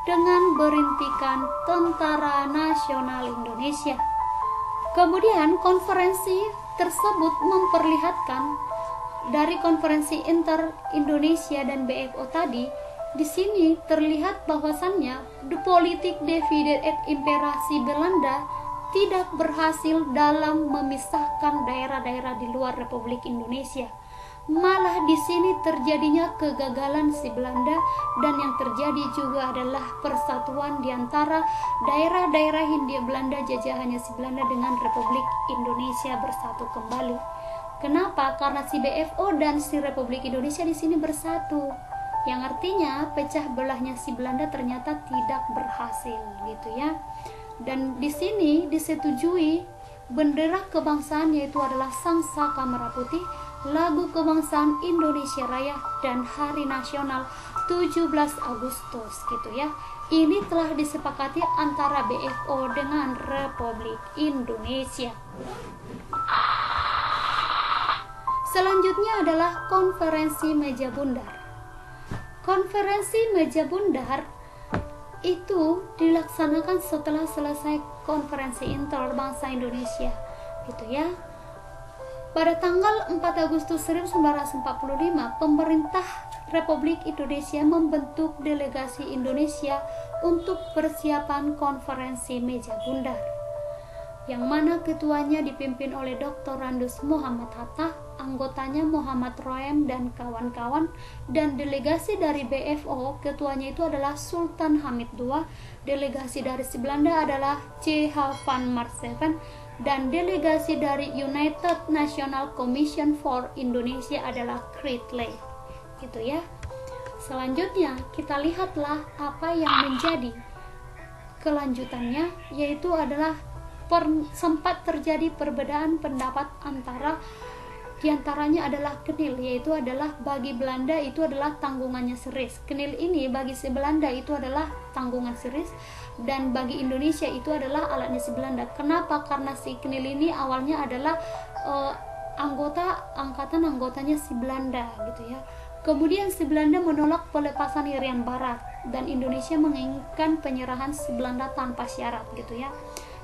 dengan berintikan Tentara Nasional Indonesia. Kemudian konferensi tersebut memperlihatkan dari konferensi inter Indonesia dan BFO tadi, di sini terlihat bahwasannya the politik divided et impera si Belanda tidak berhasil dalam memisahkan daerah-daerah di luar Republik Indonesia. Malah di sini terjadinya kegagalan si Belanda, dan yang terjadi juga adalah persatuan di antara daerah-daerah Hindia Belanda jajahannya si Belanda dengan Republik Indonesia bersatu kembali. Kenapa? Karena si BFO dan si Republik Indonesia di sini bersatu, yang artinya pecah belahnya si Belanda ternyata tidak berhasil, gitu ya. Dan di sini disetujui bendera kebangsaan, yaitu adalah Sang Saka Merah Putih, lagu kebangsaan Indonesia Raya, dan hari nasional 17 Agustus, gitu ya. Ini telah disepakati antara BFO dengan Republik Indonesia. Selanjutnya adalah konferensi meja bundar. Konferensi meja bundar itu dilaksanakan setelah selesai konferensi interbangsa Indonesia, gitu ya. Pada tanggal 4 Agustus 1945, pemerintah Republik Indonesia membentuk delegasi Indonesia untuk persiapan konferensi meja bundar, yang mana ketuanya dipimpin oleh Dr. Randus Muhammad Hatta, anggotanya Muhammad Roem dan kawan-kawan, dan delegasi dari BFO ketuanya itu adalah Sultan Hamid II, delegasi dari si Belanda adalah C.H. van Marseveen, dan delegasi dari United National Commission for Indonesia adalah Critley, gitu ya. Selanjutnya kita lihatlah apa yang menjadi kelanjutannya, yaitu adalah sempat terjadi perbedaan pendapat antara diantaranya adalah Kenil, yaitu adalah bagi Belanda itu adalah tanggungannya Series. Kenil ini bagi si Belanda itu adalah tanggungan Series, dan bagi Indonesia itu adalah alatnya si Belanda. Kenapa? Karena si Kenil ini awalnya adalah anggotanya si Belanda, gitu ya. Kemudian si Belanda menolak pelepasan Irian Barat, dan Indonesia menginginkan penyerahan si Belanda tanpa syarat, gitu ya.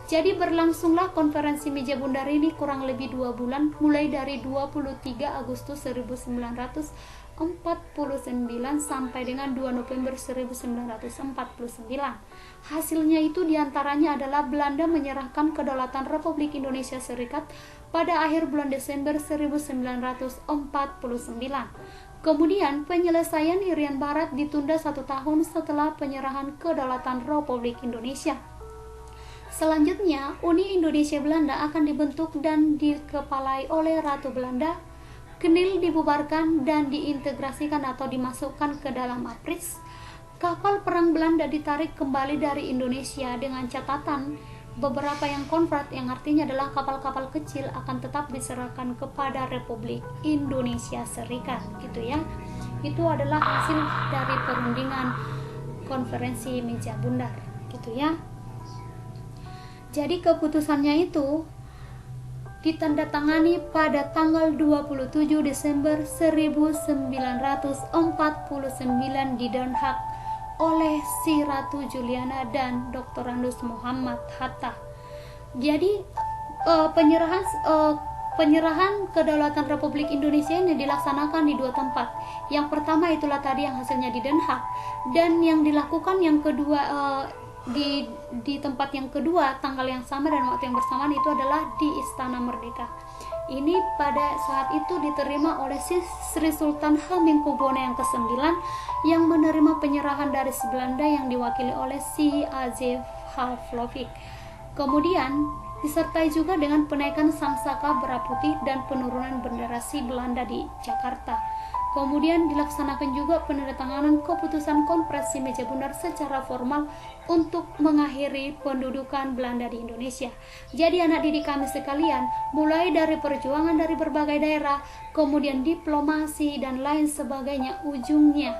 Jadi berlangsunglah konferensi meja bundar ini kurang lebih 2 bulan, mulai dari 23 Agustus 1949 sampai dengan 2 November 1949. Hasilnya itu diantaranya adalah Belanda menyerahkan kedaulatan Republik Indonesia Serikat pada akhir bulan Desember 1949. Kemudian penyelesaian Irian Barat ditunda 1 tahun setelah penyerahan kedaulatan Republik Indonesia. Selanjutnya, Uni Indonesia Belanda akan dibentuk dan dikepalai oleh Ratu Belanda. Kenil dibubarkan dan diintegrasikan atau dimasukkan ke dalam APRIS. Kapal perang Belanda ditarik kembali dari Indonesia dengan catatan beberapa yang konvert, yang artinya adalah kapal-kapal kecil, akan tetap diserahkan kepada Republik Indonesia Serikat, gitu ya. Itu adalah hasil dari perundingan konferensi meja bundar, gitu ya. Jadi keputusannya itu ditandatangani pada tanggal 27 Desember 1949 di Den Haag oleh si Ratu Juliana dan Dr. Randus Muhammad Hatta. Jadi penyerahan kedaulatan Republik Indonesia ini dilaksanakan di 2 tempat. Yang pertama itulah tadi yang hasilnya di Den Haag, dan yang dilakukan yang kedua di tempat yang kedua, tanggal yang sama dan waktu yang bersamaan, itu adalah di Istana Merdeka. ini pada saat itu diterima oleh Sri Sultan Hamengkubuwono yang ke-9 yang menerima penyerahan dari si Belanda yang diwakili oleh si Azef Halflovik. Kemudian disertai juga dengan penaikan sangsaka merah putih dan penurunan bendera si Belanda di Jakarta. Kemudian dilaksanakan juga penandatanganan keputusan Konferensi Meja Bundar secara formal untuk mengakhiri pendudukan Belanda di Indonesia. Jadi anak didik kami sekalian, mulai dari perjuangan dari berbagai daerah, kemudian diplomasi dan lain sebagainya, ujungnya,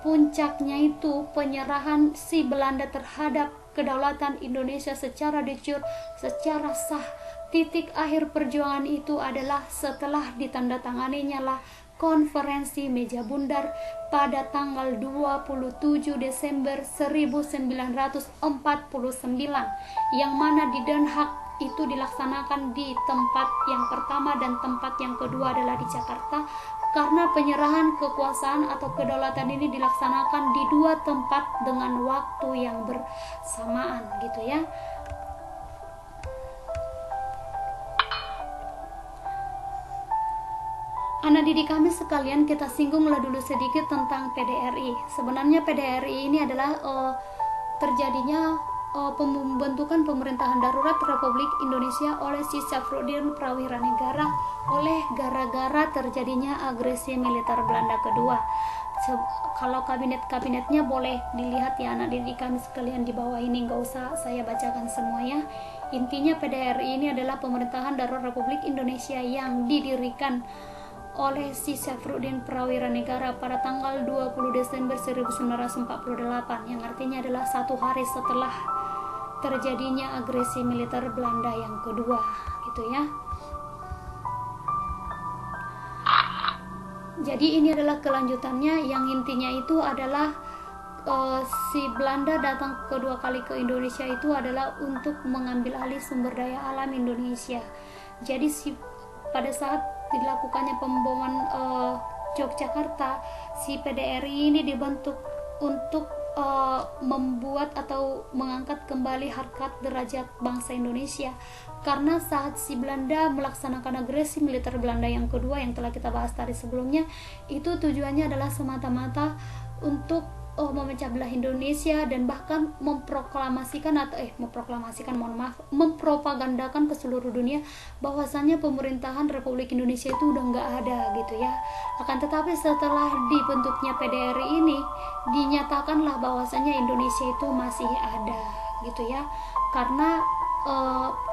puncaknya itu penyerahan si Belanda terhadap kedaulatan Indonesia secara de jure, secara sah. Titik akhir perjuangan itu adalah setelah ditandatanganinya lah Konferensi Meja Bundar pada tanggal 27 Desember 1949 yang mana di Den Haag itu dilaksanakan di tempat yang pertama dan tempat yang kedua adalah di Jakarta, karena penyerahan kekuasaan atau kedaulatan ini dilaksanakan di dua tempat dengan waktu yang bersamaan gitu ya. Anak didik kami sekalian, kita singgunglah dulu sedikit tentang PDRI. Sebenarnya PDRI ini adalah terjadinya pembentukan pemerintahan darurat Republik Indonesia oleh si Syafruddin Prawira Negara oleh gara-gara terjadinya agresi militer Belanda kedua. Kalau kabinet-kabinetnya boleh dilihat ya anak didik kami sekalian di bawah ini, nggak usah saya bacakan semuanya. Intinya PDRI ini adalah pemerintahan darurat Republik Indonesia yang didirikan oleh si Syafruddin Prawira Negara pada tanggal 20 Desember 1948, yang artinya adalah satu hari setelah terjadinya agresi militer Belanda yang kedua gitu ya. Jadi ini adalah kelanjutannya, yang intinya itu adalah si Belanda datang kedua kali ke Indonesia itu adalah untuk mengambil alih sumber daya alam Indonesia. Jadi pada saat dilakukannya pemboman Yogyakarta, si PDRI ini dibentuk untuk membuat atau mengangkat kembali harkat derajat bangsa Indonesia, karena saat si Belanda melaksanakan agresi militer Belanda yang kedua yang telah kita bahas tadi sebelumnya, itu tujuannya adalah semata-mata untuk memecah belah Indonesia dan bahkan mempropagandakan ke seluruh dunia bahwasannya pemerintahan Republik Indonesia itu udah nggak ada gitu ya. Akan tetapi setelah dibentuknya PDRI ini, dinyatakanlah bahwasannya Indonesia itu masih ada gitu ya, karena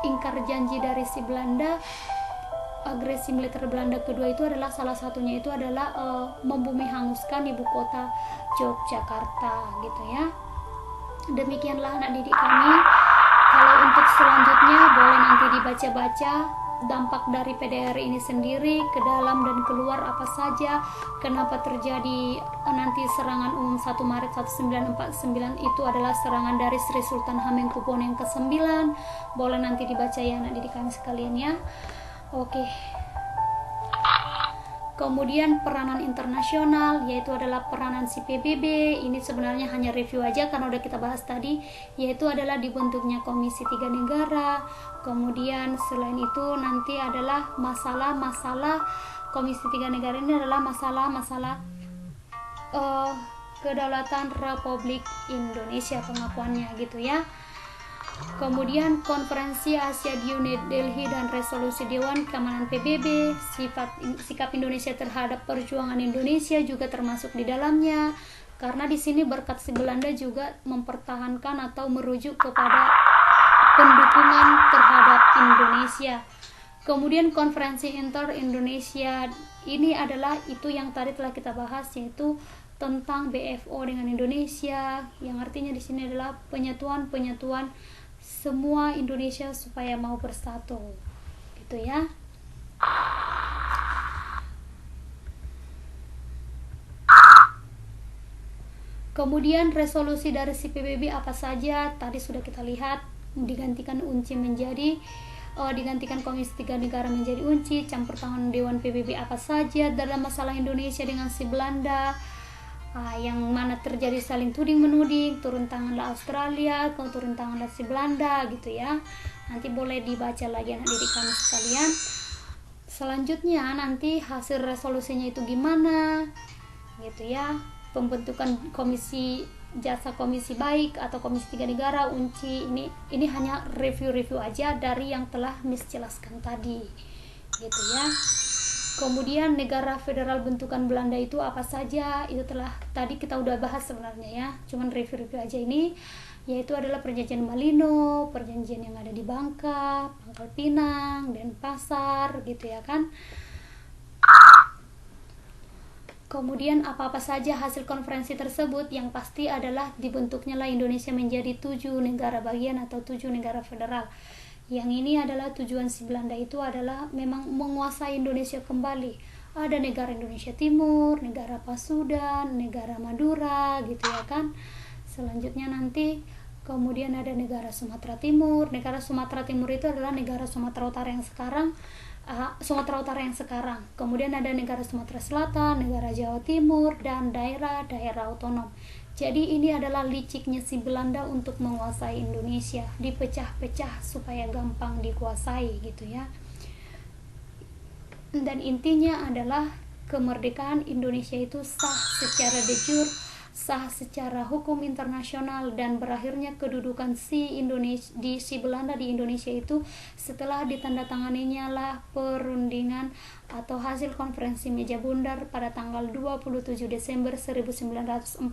ingkar janji dari si Belanda. Agresi militer Belanda kedua itu adalah salah satunya itu adalah membumi hanguskan ibu kota Yogyakarta gitu ya. Demikianlah anak didik kami. Kalau untuk selanjutnya boleh nanti dibaca-baca dampak dari PDRI ini sendiri ke dalam dan keluar apa saja, kenapa terjadi nanti serangan umum 1 Maret 1949 itu adalah serangan dari Sri Sultan Hamengkubuwono yang ke-9. Boleh nanti dibaca ya anak didik kami sekalian ya. Oke. Kemudian peranan internasional, yaitu adalah peranan si PBB. Ini sebenarnya hanya review aja karena udah kita bahas tadi, yaitu adalah dibentuknya Komisi 3 Negara. Kemudian selain itu nanti adalah masalah-masalah Komisi 3 Negara ini adalah masalah-masalah kedaulatan Republik Indonesia, pengakuannya gitu ya. Kemudian Konferensi Asia di New Delhi dan Resolusi Dewan Keamanan PBB, sikap Indonesia terhadap perjuangan Indonesia juga termasuk di dalamnya, karena di sini berkat si Belanda juga mempertahankan atau merujuk kepada pendukungan terhadap Indonesia. Kemudian Konferensi Inter-Indonesia ini adalah itu yang tadi telah kita bahas, yaitu tentang BFO dengan Indonesia, yang artinya di sini adalah penyatuan semua Indonesia supaya mau bersatu gitu ya. Kemudian resolusi dari si PBB apa saja tadi sudah kita lihat, digantikan Komisi 3 Negara menjadi UNCI, campur tangan Dewan PBB apa saja dalam masalah Indonesia dengan si Belanda, yang mana terjadi saling tuding-menuding, turun tanganlah Australia, turun tanganlah si Belanda gitu ya. Nanti boleh dibaca lagi anak didik kami sekalian. selanjutnya nanti hasil resolusinya itu gimana gitu ya, pembentukan komisi jasa komisi baik atau komisi 3 negara UNCI, ini hanya review aja dari yang telah Miss jelaskan tadi gitu ya. Kemudian negara federal bentukan Belanda itu apa saja, itu telah tadi kita udah bahas sebenarnya ya, cuman review aja ini, yaitu adalah perjanjian Malino, perjanjian yang ada di Bangka, Pangkal Pinang, Denpasar gitu ya kan. Kemudian apa-apa saja hasil konferensi tersebut, yang pasti adalah dibentuknya lah Indonesia menjadi 7 negara bagian atau 7 negara federal. Yang ini adalah tujuan si Belanda itu adalah memang menguasai Indonesia kembali. Ada negara Indonesia Timur, negara Pasundan, negara Madura gitu ya kan. Selanjutnya nanti kemudian ada negara Sumatera Timur. Negara Sumatera Timur itu adalah negara Sumatera Utara yang sekarang. Kemudian ada negara Sumatera Selatan, negara Jawa Timur, dan daerah-daerah otonom. Jadi ini adalah liciknya si Belanda untuk menguasai Indonesia, dipecah-pecah supaya gampang dikuasai gitu ya. Dan intinya adalah kemerdekaan Indonesia itu sah secara de jure, sah secara hukum internasional, dan berakhirnya kedudukan si Belanda di Indonesia itu setelah ditandatanganinya lah perundingan atau hasil konferensi meja bundar pada tanggal 27 Desember 1949.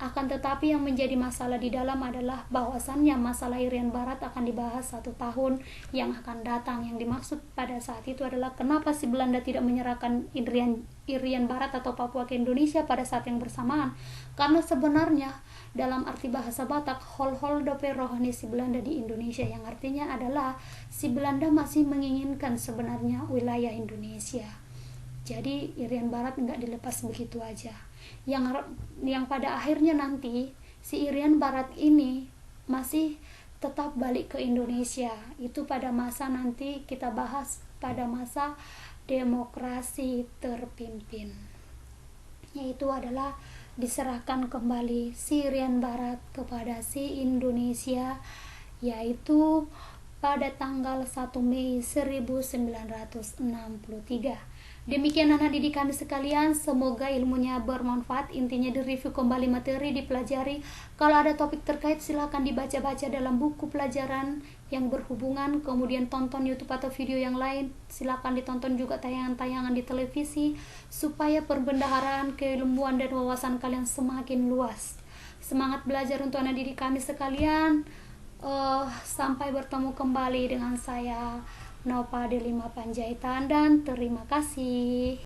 Akan tetapi yang menjadi masalah di dalam adalah bahwasannya masalah Irian Barat akan dibahas 1 tahun yang akan datang. Yang dimaksud pada saat itu adalah kenapa si Belanda tidak menyerahkan Irian Barat atau Papua ke Indonesia pada saat yang bersamaan, karena sebenarnya dalam arti bahasa Batak, holholdo rohani si Belanda di Indonesia, yang artinya adalah si Belanda masih menginginkan sebenarnya wilayah Indonesia. Jadi Irian Barat nggak dilepas begitu aja. Yang pada akhirnya nanti si Irian Barat ini masih tetap balik ke Indonesia. Itu pada masa nanti kita bahas pada masa demokrasi terpimpin, yaitu adalah diserahkan kembali si Irian Barat kepada si Indonesia, yaitu pada tanggal 1 Mei 1963. Demikian anak didik kami sekalian, semoga ilmunya bermanfaat. Intinya direview kembali materi, dipelajari. Kalau ada topik terkait silahkan dibaca-baca dalam buku pelajaran yang berhubungan. Kemudian tonton YouTube atau video yang lain, silahkan ditonton juga tayangan-tayangan di televisi, supaya perbendaharaan keilmuan dan wawasan kalian semakin luas. Semangat belajar untuk anak didik kami sekalian. Sampai bertemu kembali dengan saya Nova Delima Panjaitan, dan terima kasih.